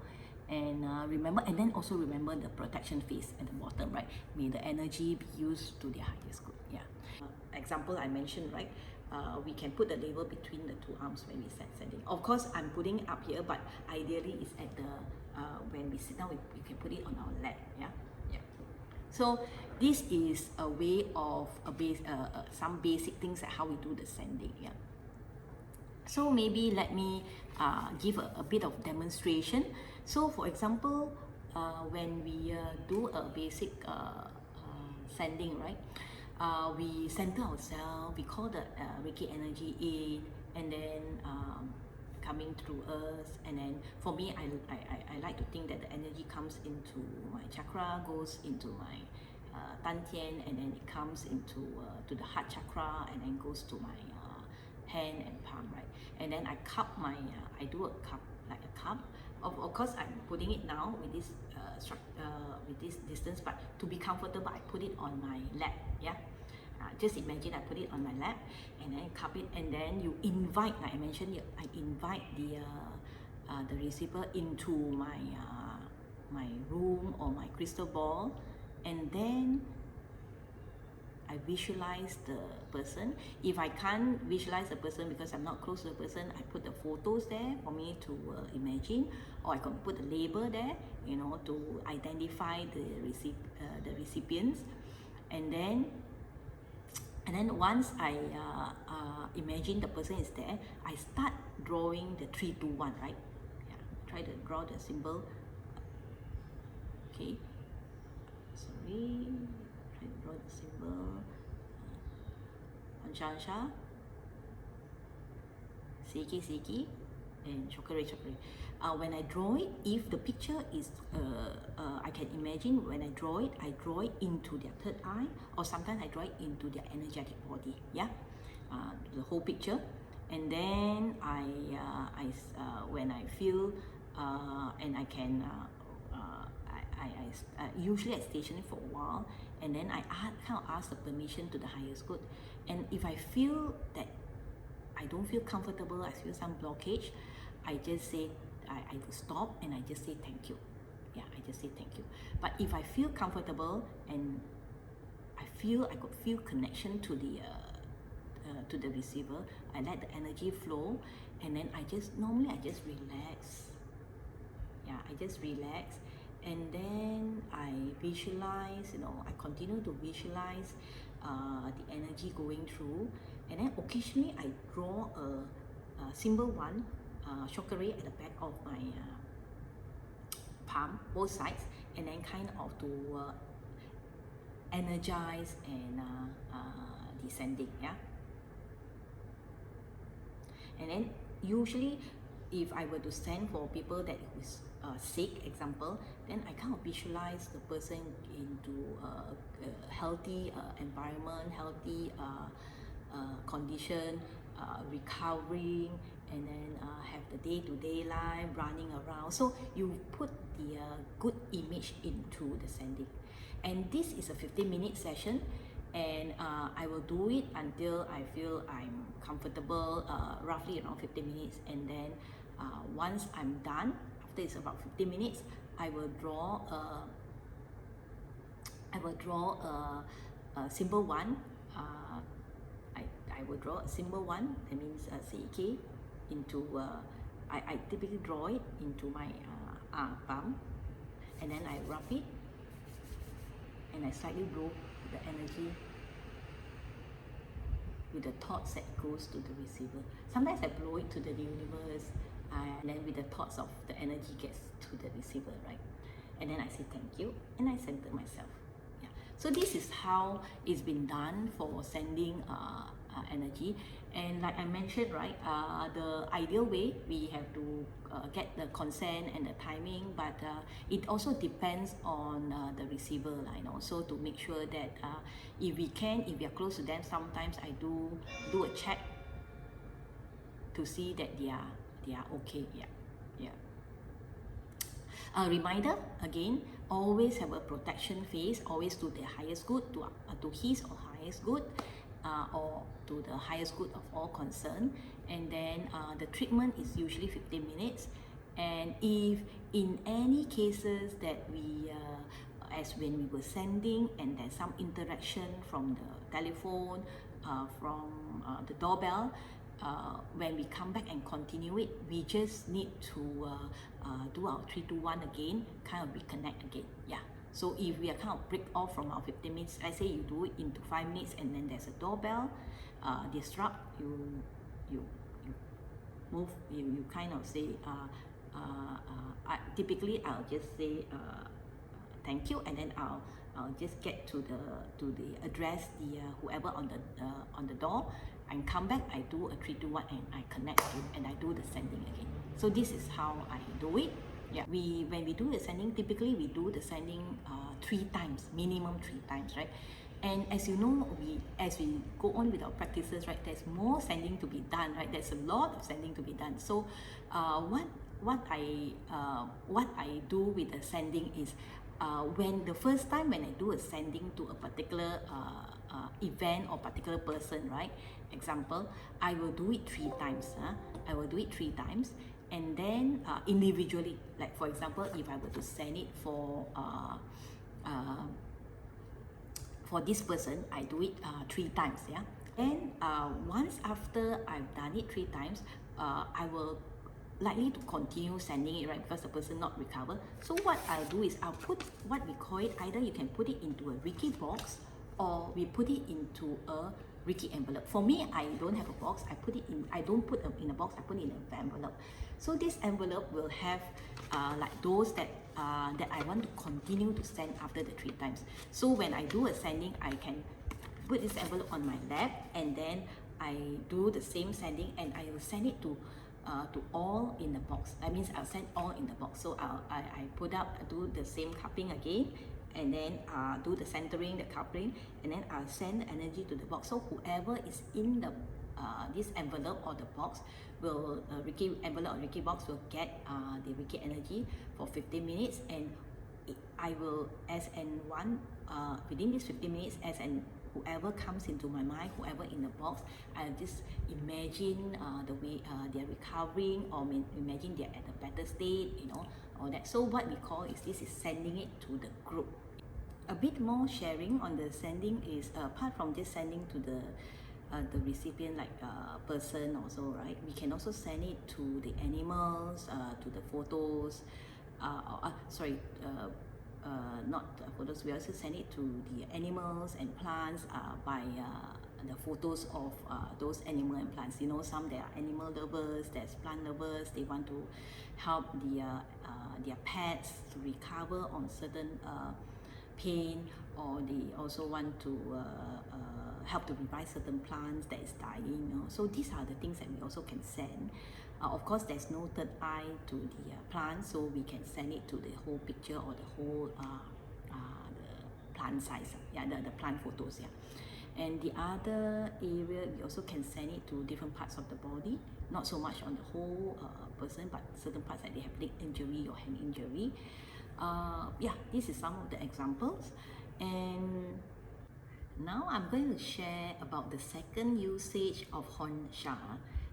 And remember, and then also remember the protection phase at the bottom, right? May the energy be used to their highest good. Yeah. Example I mentioned, right? We can put the label between the two arms when we sending. Of course, I'm putting it up here, but ideally it's at the when we sit down, we can put it on our lap. Yeah. So this is a way of some basic things at how we do the sending. Yeah. So maybe let me give a bit of demonstration. So for example, when we do a basic sending, right? We center ourselves, we call the Reiki energy in, and then coming through us. And then for me, I like to think that the energy comes into my chakra, goes into my dantian, and then it comes into to the heart chakra, and then goes to my hand and palm, right? And then I cup my I do a cup, like a cup. Of course, I'm putting it now with this with this distance, but to be comfortable, I put it on my lap. Yeah. Just imagine I put it on my lap and then cup it, and then you invite, like I mentioned, I invite the receiver into my my room or my crystal ball, and then I visualize the person. If I can't visualize the person because I'm not close to the person, I put the photos there for me to imagine, or I can put the label there, you know, to identify the recipients. And then once I imagine the person is there, I start drawing the 3, 2, 1, right? Yeah, try to draw the symbol. Okay, sorry, try to draw the symbol. Ansha, Seiki, and Chokure. When I draw it, if the picture is, I can imagine when I draw it into their third eye, or sometimes I draw it into their energetic body. Yeah, the whole picture, and then when I feel, and I can, usually I station it for a while, and then I kind of ask the permission to the highest good, and if I feel that I don't feel comfortable, I feel some blockage, I just say, I stop and I just say thank you. Yeah, I just say thank you. But if I feel comfortable and I could feel connection to the receiver, I let the energy flow, and then normally I just relax. Yeah, I just relax, and then I visualize, you know, I continue to visualize the energy going through, and then occasionally I draw a symbol 1, chakra at the back of my palm, both sides, and then kind of to energize and descending. Yeah. And then usually, if I were to send for people that is sick, example, then I kind of visualize the person into a healthy environment, healthy condition, recovering, and then have the day-to-day life running around. So you put the good image into the sending. And this is a 15-minute session, and I will do it until I feel I'm comfortable, roughly around 15 minutes. And then once I'm done, after it's about 15 minutes, I will draw a symbol 1. I will draw a symbol 1, that means Seiki, into, I typically draw it into my palm, and then I rub it, and I slightly blow the energy with the thoughts that goes to the receiver. Sometimes I blow it to the universe, and then with the thoughts of the energy gets to the receiver, right? and then I say thank you, and I center myself. Yeah. So this is how it's been done for sending energy. And like I mentioned, right, the ideal way, we have to get the consent and the timing, but it also depends on the receiver, so to make sure that if we are close to them, sometimes I do a check to see that they are okay. Yeah. A reminder again, always have a protection face, always to the highest good, to his or highest good, or to the highest good of all concerned. And then the treatment is usually 15 minutes. And if in any cases that we as when we were sending and there's some interaction from the telephone, from the doorbell, when we come back and continue it, we just need to do our 3, 2, 1 again, kind of reconnect again. Yeah. So if we are kind of break off from our 15 minutes, let's say you do it into 5 minutes and then there's a doorbell, disrupt, you move, you kind of say, typically I'll just say thank you, and then I'll just get to the address, the whoever on the door, and come back. I do a 3, 2, 1, and I connect it, and I do the sending again. So this is how I do it. Yeah, when we do the sending, typically we do the sending 3 times, minimum 3 times, right? And as you know, as we go on with our practices, right, there's more sending to be done, right? There's a lot of sending to be done. So what I do with the sending is, when the first time when I do a sending to a particular event or particular person, right? Example, I will do it 3 times. I will do it 3 times, and then individually, like for example, if I were to send it for this person, I do it 3 times. Yeah. And once after I've done it 3 times, I will likely to continue sending it, right? Because the person not recover. So what I'll do is I'll put what we call it, either you can put it into a Reiki box, or we put it into a Reiki envelope. For me, I don't have a box. I don't put in a box. I put it in an envelope. So this envelope will have like those that I want to continue to send after the 3 times. So when I do a sending, I can put this envelope on my lap, and then I do the same sending, and I will send it to all in the box. That means I'll send all in the box. So I do the same cupping again, and then do the centering, the coupling, and then I'll send the energy to the box. So whoever is in the this envelope or the box will Reiki envelope or Reiki box will get the Reiki energy for 15 minutes, and I will, as and one within these 15 minutes, as and whoever comes into my mind, whoever in the box, I'll just imagine the way they're recovering, or imagine they're at a better state, all that. So what we call is sending it to the group. A bit more sharing on the sending is, apart from just sending to the recipient, like person also, right? We can also send it to the animals, to the photos, not photos. We also send it to the animals and plants by the photos of those animal and plants. Some there are animal lovers, there's plant lovers. They want to help their pets to recover on certain pain, or they also want to help to revive certain plants that is dying. So these are the things that we also can send. Of course, there's no third eye to the plant, so we can send it to the whole picture or the whole the plant size. The plant photos. And the other area, we also can send it to different parts of the body, not so much on the whole person, but certain parts that they have leg injury or hand injury. This is some of the examples. And now I'm going to share about the second usage of Hon Sha.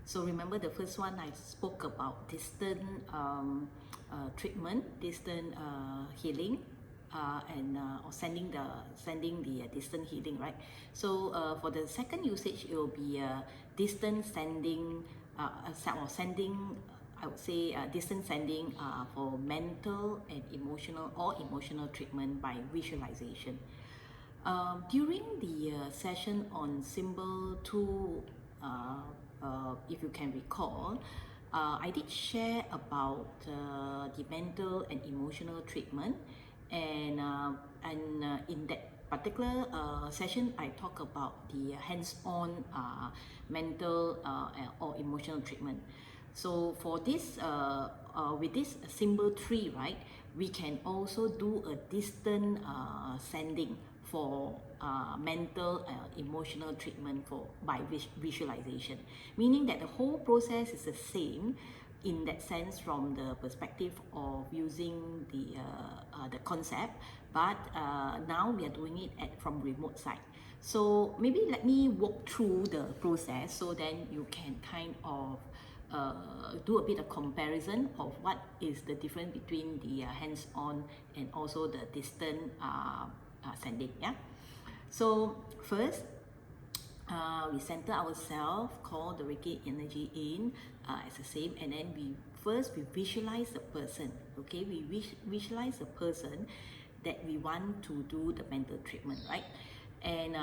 So remember, the first one I spoke about distant treatment, distant healing, and or sending the distant healing, right? So for the second usage, it will be distant sending, or sending. I would say distant sending for mental and emotional treatment by visualization. During the session on symbol 2, if you can recall, I did share about the mental and emotional treatment, and in that particular session, I talk about the hands-on mental or emotional treatment. So for this, with this symbol tree, right, we can also do a distant sending for mental emotional treatment for by visualization, meaning that the whole process is the same in that sense from the perspective of using the concept, but now we are doing it from remote side. So maybe let me walk through the process so then you can kind of do a bit of comparison of what is the difference between the hands-on and also the distant sending. Yeah. So first, we center ourselves, call the Reiki energy in as the same, and then we visualize the person. Okay, we visualize the person that we want to do the mental treatment, right? And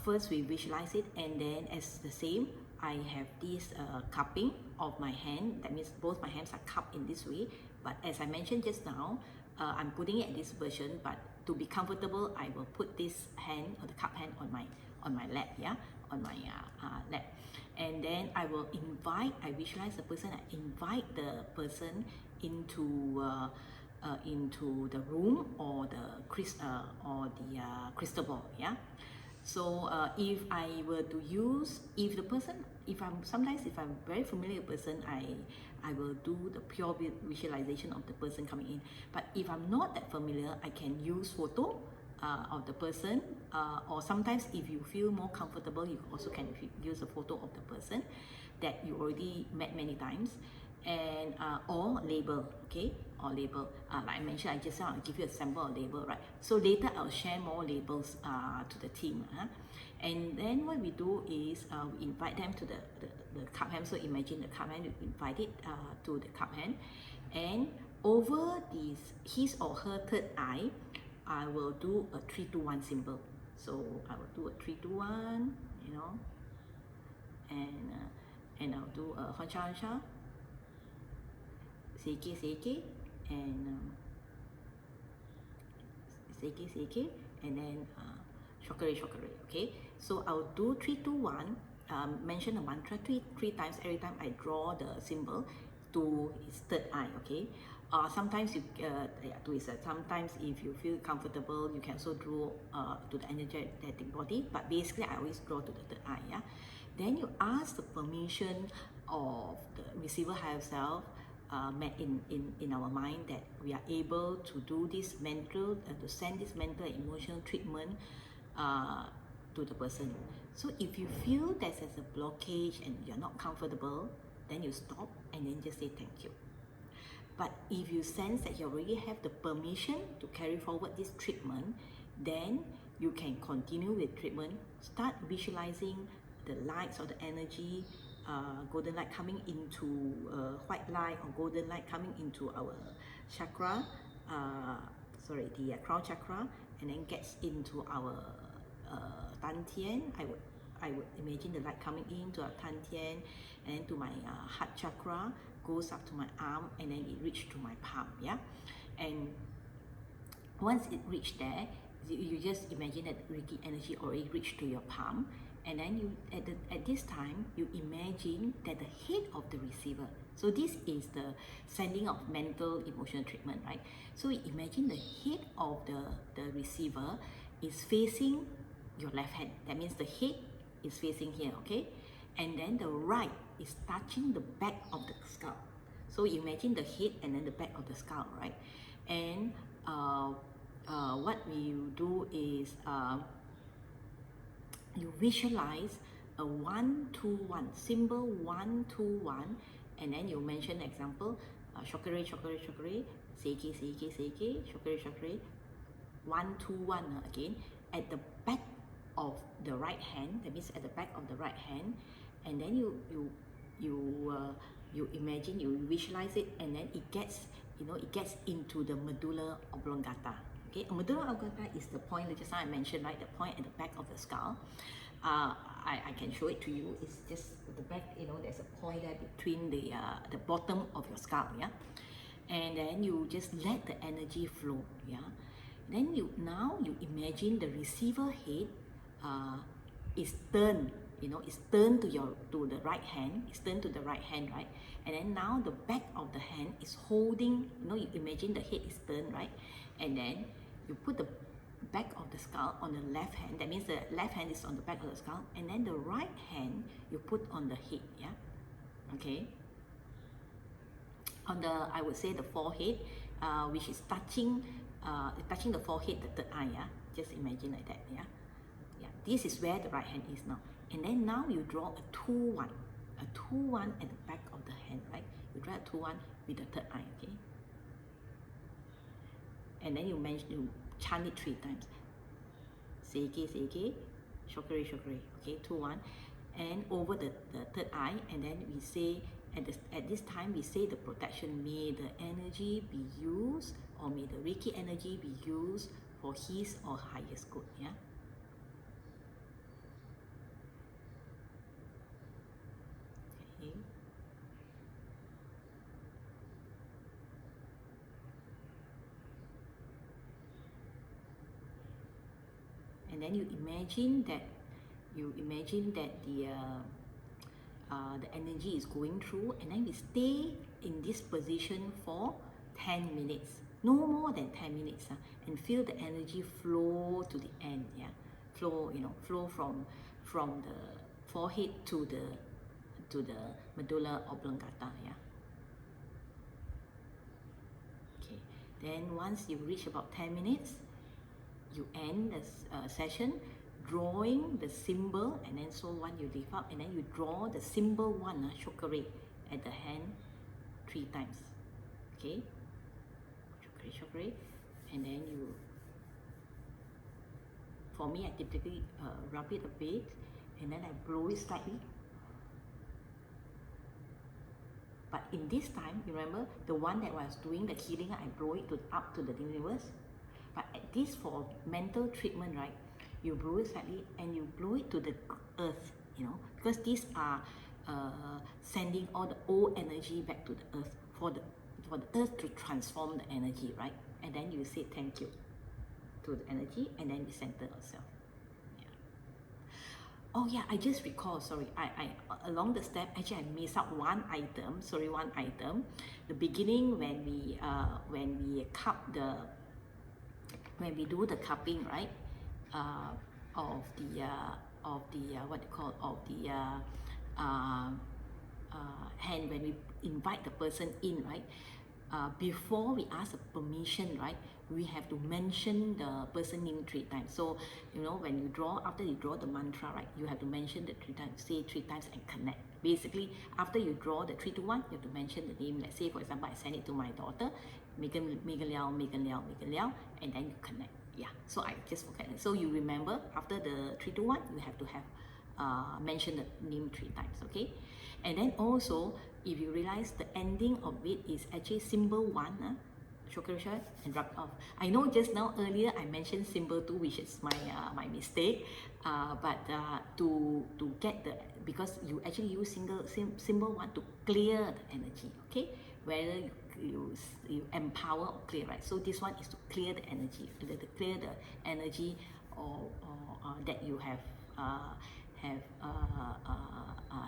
first we visualize it, and then as the same, I have this cupping of my hand. That means both my hands are cupped in this way. But as I mentioned just now, I'm putting it in this version. But to be comfortable, I will put this hand or the cup hand on my lap, yeah, on my lap. And then I will I visualize the person. I invite the person into the room or the crystal ball, yeah. So if I were to use, if I'm very familiar with person, I will do the pure visualization of the person coming in. But if I'm not that familiar, I can use photo of the person, or sometimes if you feel more comfortable, you also can use a photo of the person that you already met many times, and or label, okay, or label. Like I mentioned, I just want to give you a sample of label, right? So later I'll share more labels to the team. And then what we do is we invite them to the cup hand. So imagine the cup hand, you invite it to the cup hand, and over his or her third eye, I will do a 3-2-1 symbol. So I will do a 3-2-1, you know, and I'll do a Hansha Hansha, Seiki Seiki, and Seiki Seiki, and then Shokare Shokare. Okay, so I'll do 3-2-1. Mention the mantra three times every time I draw the symbol to his third eye. Okay. Sometimes you sometimes if you feel comfortable, you can also draw to the energetic body. But basically, I always draw to the third eye. Yeah. Then you ask the permission of the receiver higher self, in our mind, that we are able to do this mental, to send this mental and emotional treatment to the person. So if you feel that there's a blockage and you're not comfortable, then you stop and then just say thank you. But if you sense that you already have the permission to carry forward this treatment, then you can continue with treatment. Start visualizing the lights or the energy, golden light coming into white light or golden light coming into our chakra, the crown chakra, and then gets into our Dantian. I would imagine the light coming into our Dantian and then to my heart chakra, goes up to my arm, and then it reaches to my palm. Yeah, and once it reached there, you just imagine that Reiki energy already reached to your palm, and then you at this time you imagine that the head of the receiver. So this is the sending of mental emotional treatment, right? So imagine the head of the receiver is facing your left hand. That means the head is facing here, okay? And then the right is touching the back of the skull. So imagine the head and then the back of the skull, right? And what we do is you visualize a 1-2-1 symbol, 1-2-1, and then you mention example, Shokare Shokare Shokare, Seiki Seiki Seiki, Shokare Shokare, 1-2-1 again at the back of the right hand. That means at the back of the right hand, and then you imagine, you visualize it, and then it gets into the medulla oblongata. Okay, medulla oblongata is the point that just now I mentioned, right? The point at the back of the skull. I can show it to you. It's just the back, you know, there's a point there between the bottom of your scalp, yeah. And then you just let the energy flow, yeah. Then now you imagine the receiver head is turned, you know, it's turned to the right hand, it's turned to the right hand, right? And then now the back of the hand is holding, you know, you imagine the head is turned, right? And then you put the back of the skull on the left hand, that means the left hand is on the back of the skull, and then the right hand you put on the head, yeah. Okay, on the, I would say, the forehead, which is touching the forehead, the third eye, yeah. Just imagine like that, yeah. This is where the right hand is now. And then now you draw a 2-1 at the back of the hand, right? You draw a 2-1 with the third eye, okay? And then you chant it 3 times. Seke, shokere, okay, 2-1. And over the third eye, and then we say, at this time, we say the protection, may the energy be used, or may the Reiki energy be used for his or highest good, yeah? Okay. And then you imagine that the energy is going through, and then we stay in this position for 10 minutes, no more than 10 minutes, and feel the energy flow to the end, yeah, flow, you know, flow from the forehead to the medulla oblongata, yeah. Okay, then once you reach about 10 minutes, you end the session drawing the symbol, and then so one you lift up, and then you draw the symbol 1, shokere, at the hand 3 times. Okay, shokere, and then you, for me, I typically rub it a bit, and then I blow it slightly. But in this time, remember the one that was doing the healing, I blow it up to the universe. But at this, for mental treatment, right, you blow it slightly and you blow it to the earth, you know, because these are sending all the old energy back to the earth, for the earth to transform the energy, right? And then you say thank you to the energy, and then we center ourselves. Yeah. Oh yeah, I just recall, sorry, I along the step, actually I missed out one item. The beginning, when we cup the, when we do the cupping, right, of the what you call, of the hand, when we invite the person in, right, before we ask a permission, right, we have to mention the person name 3 times. So, you know, when you draw, after you draw the mantra, right, you have to mention the 3 times, say 3 times and connect. Basically, after you draw the 3 to 1, you have to mention the name. Let's say, for example, I send it to my daughter, Megan Liao, and then you connect. Yeah, so I just forget it. So you remember, after the 3 to 1, you have to have mention the name 3 times, okay? And then also, if you realize the ending of it is actually symbol 1, shokere, and rub off. I know just now earlier I mentioned symbol 2, which is my mistake, but to get the, because you actually use symbol 1 to clear the energy, okay? Whether you empower or clear, right? So this one is to clear the energy, to clear the energy or that you have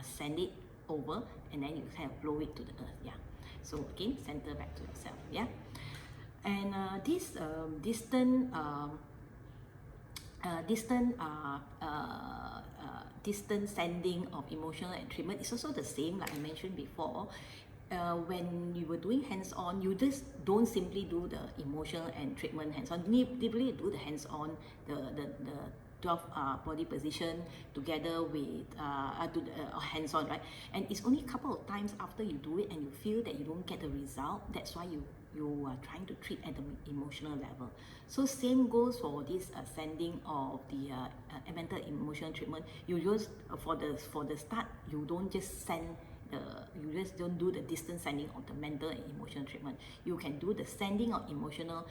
send it over, and then you kind of blow it to the earth, yeah. So again, center back to yourself, yeah. And this distant sending of emotional and treatment is also the same, like I mentioned before. When you were doing hands-on, you just don't simply do the emotional and treatment hands-on. You typically do the hands-on, the 12 body position together with hands-on, right? And it's only a couple of times after you do it and you feel that you don't get the result. That's why you are trying to treat at the emotional level. So same goes for this sending of the mental emotional treatment. You just for the start, you don't just send. You just don't do the distance sending of the mental and emotional treatment. You can do the sending of emotional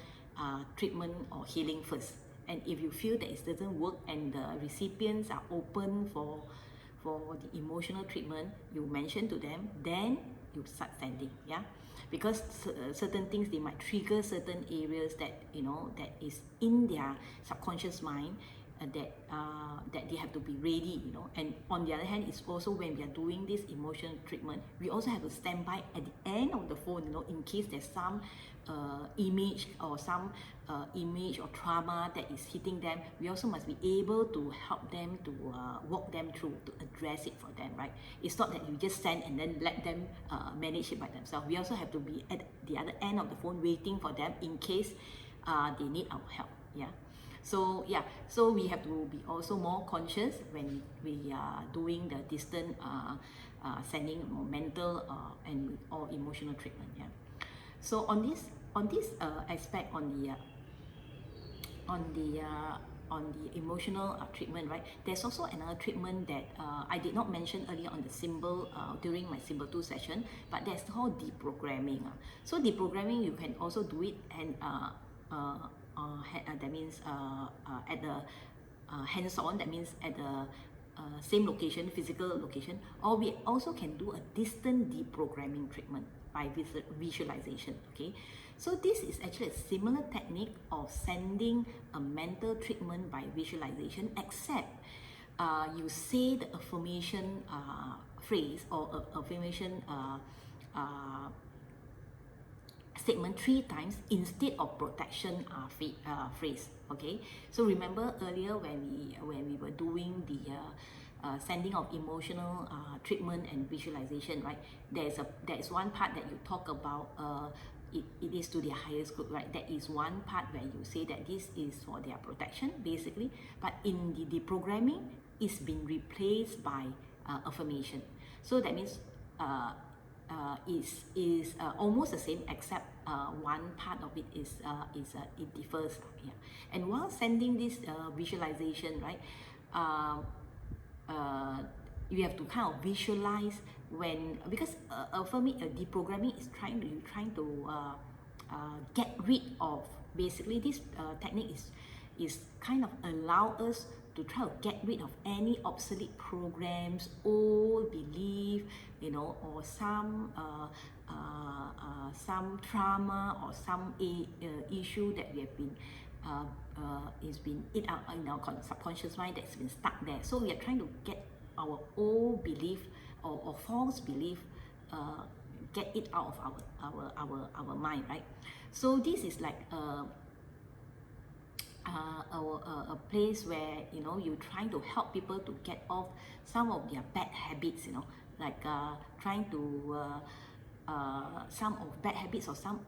treatment or healing first, And if you feel that it doesn't work and the recipients are open for the emotional treatment, you mention to them, then you start sending, yeah, because certain things, they might trigger certain areas that, you know, that is in their subconscious mind, that they have to be ready, you know. And on the other hand, it's also when we are doing this emotion treatment, we also have to stand by at the end of the phone, you know, in case there's some image or some image or trauma that is hitting them. We also must be able to help them, to walk them through, to address it for them, right? It's not that you just send and then let them manage it by themselves. We also have to be at the other end of the phone waiting for them in case they need our help, yeah. So yeah, so we have to be also more conscious when we are doing the distant sending mental and or emotional treatment, yeah. So on this aspect, on the emotional treatment, right? There's also another treatment that I did not mention earlier on the symbol during my symbol 2 session, but that's called deprogramming. So deprogramming, you can also do it, and that means at the hands-on, that means at the same location, physical location, or we also can do a distant deprogramming treatment by visualization, okay? So this is actually a similar technique of sending a mental treatment by visualization, except you say the affirmation phrase or affirmation statement 3 times instead of protection phrase, okay? So remember earlier when we were doing the sending of emotional treatment and visualization, right? There's one part that you talk about it is to their highest good, right? That is one part where you say that this is for their protection, basically. But in the deprogramming, it's been replaced by affirmation. So that means is almost the same, except one part of it is it differs, yeah. And while sending this visualization, right, you have to kind of visualize when, because deprogramming is trying to get rid of, basically this technique is kind of allow us to try to get rid of any obsolete programs, old belief, you know, or some trauma or some issue that we have been is been in our subconscious mind that's been stuck there. So we are trying to get our old belief or false belief, get it out of our mind, right? So this is like a place where, you know, you trying to help people to get off some of their bad habits, you know, like trying to some of bad habits, or some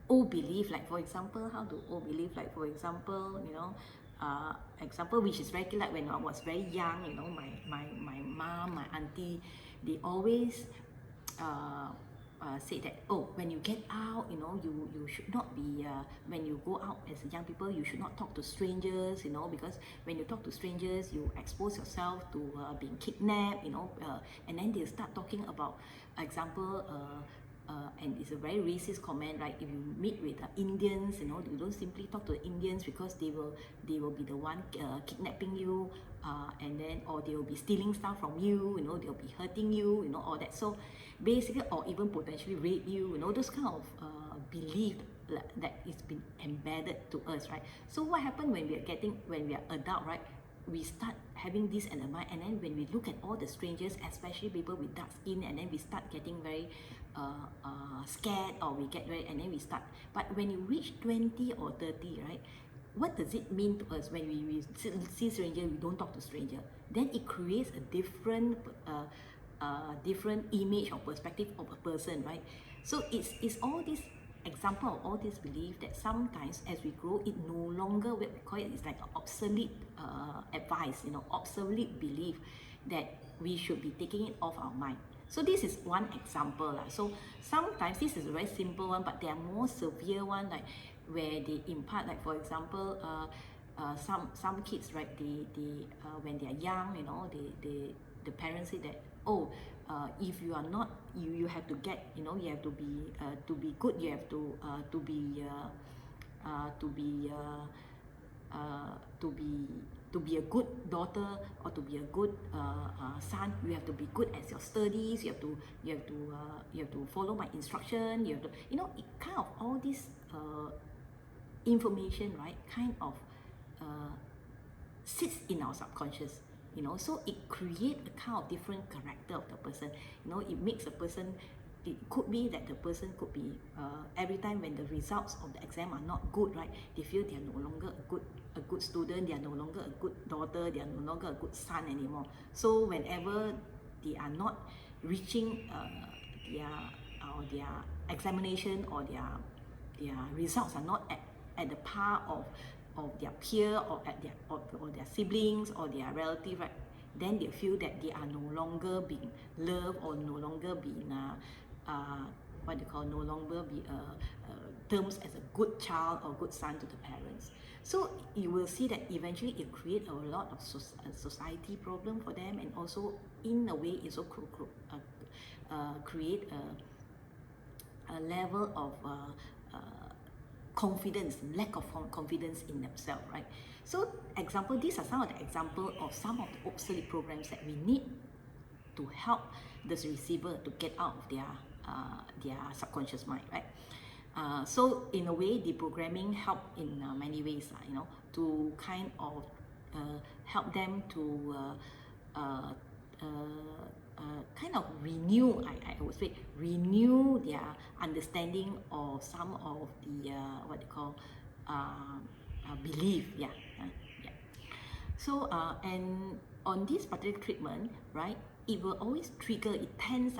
old belief, like for example, how do old belief, like for example, you know, example which is very like when I was very young, you know, my mom, my auntie, they always say that, oh, when you get out, you know, you should not be when you go out as young people, you should not talk to strangers, you know, because when you talk to strangers, you expose yourself to being kidnapped, you know, and then they start talking about example and it's a very racist comment, right? If you meet with Indians, you know, you don't simply talk to the Indians, because they will be the one kidnapping you, and then, or they will be stealing stuff from you, you know, they'll be hurting you, you know, all that. So basically, or even potentially rape you, you know, those kind of belief that is been embedded to us, right? So what happened when we are adult, right? We start having this in the mind, and then when we look at all the strangers, especially people with dark skin, and then we start getting very scared, or we get very, and then we start. But when you reach 20 or 30, right, what does it mean to us when we see stranger, we don't talk to stranger? Then it creates a different different image or perspective of a person, right? So it's all this example of all this belief that sometimes as we grow, it no longer, what we call it, is like an obsolete advice, you know, obsolete belief that we should be taking it off our mind. So this is one example lah. So sometimes this is a very simple one, but there are more severe one, like where they impart, like for example, some kids, right, they when they are young, you know, the parents say that, oh, if you are not, you have to get, you know, you have to be good, you have to be to be a good daughter or to be a good son, you have to be good at your studies. You have to follow my instruction. You have to, you know, it kind of all this information, right? Kind of sits in our subconscious. You know, so it creates a kind of different character of the person. You know, it makes a person. It could be that the person could be every time when the results of the exam are not good, right? They feel they are no longer a good student. They are no longer a good daughter. They are no longer a good son anymore. So whenever they are not reaching their examination, or their results are not at the par of their peer, or at or their siblings or their relative, right? Then they feel that they are no longer being loved, or no longer being what they call, no longer be terms as a good child or good son to the parents. So you will see that eventually it creates a lot of society problem for them, and also in a way it also create a level of confidence, lack of confidence in themselves, right? So example, these are some of the example of some of the obsolete programs that we need to help the receiver to get out of their subconscious mind, right? So in a way, the programming help in many ways, you know, to kind of help them to kind of renew, I would say, renew their understanding of some of the what they call belief, yeah. So and on this particular treatment, right, it will always trigger, it tends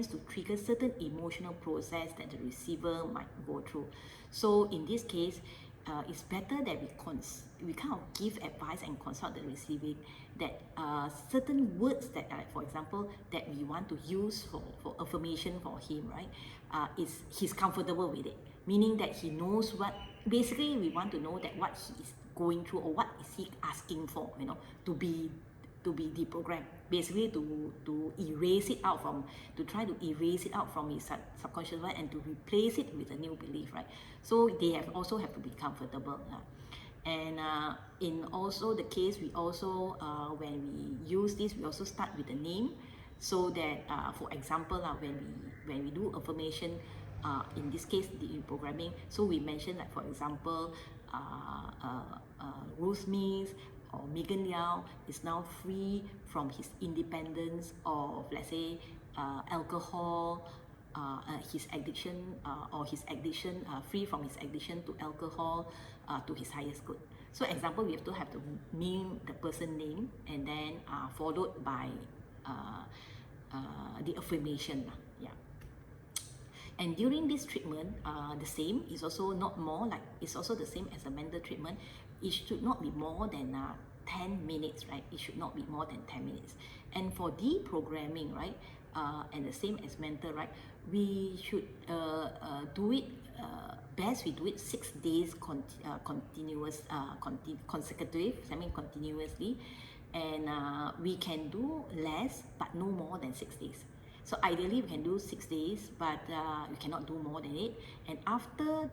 to trigger certain emotional process that the receiver might go through. So in this case, it's better that we kind of give advice and consult the receiving that certain words that, for example, that we want to use for affirmation for him, right, he's comfortable with it, meaning that he knows what, basically we want to know that what he is going through, or what is he asking for, you know, to be deprogrammed, basically to erase it out from, to try to erase it out from his subconscious mind, and to replace it with a new belief, right? So they also have to be comfortable. And in also the case, we also when we use this, we also start with the name, so that for example, when we do affirmation, in this case the programming, so we mention, like, for example, Rosemary or Megan Liao is now free from his independence of, let's say, alcohol, his addiction, free from his addiction to alcohol, to his highest good. So example, we have to name the person name, and then followed by the affirmation, yeah. And during this treatment, the same is also not more, like, it's also the same as a mental treatment. It should not be more than 10 minutes, right? It should not be more than 10 minutes. And for deprogramming, right, and the same as mental, right, we should do it, best we do it 6 days consecutive, continuously. And we can do less, but no more than 6 days. So ideally we can do 6 days, but we cannot do more than it. And after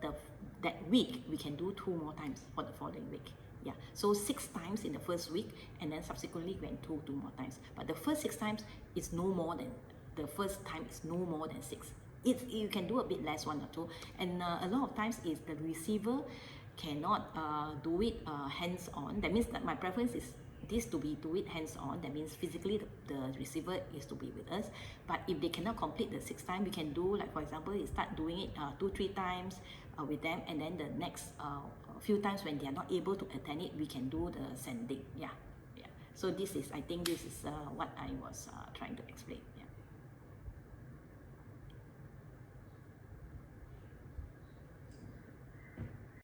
that week, we can do 2 more times for the following week. Yeah, so 6 times in the first week, and then subsequently we can do 2 more times. But the first 6 times is no more than, the first time is no more than 6. You can do a bit less, 1 or 2. And a lot of times is the receiver cannot do it hands-on. That means that my preference is this to do it hands-on. That means physically the receiver is to be with us. But if they cannot complete the 6 times, we can do, like, for example, you start doing it 2-3 times with them, and then the next few times when they are not able to attend it, we can do the sending. Yeah. So this is, I think this is what I was trying to explain.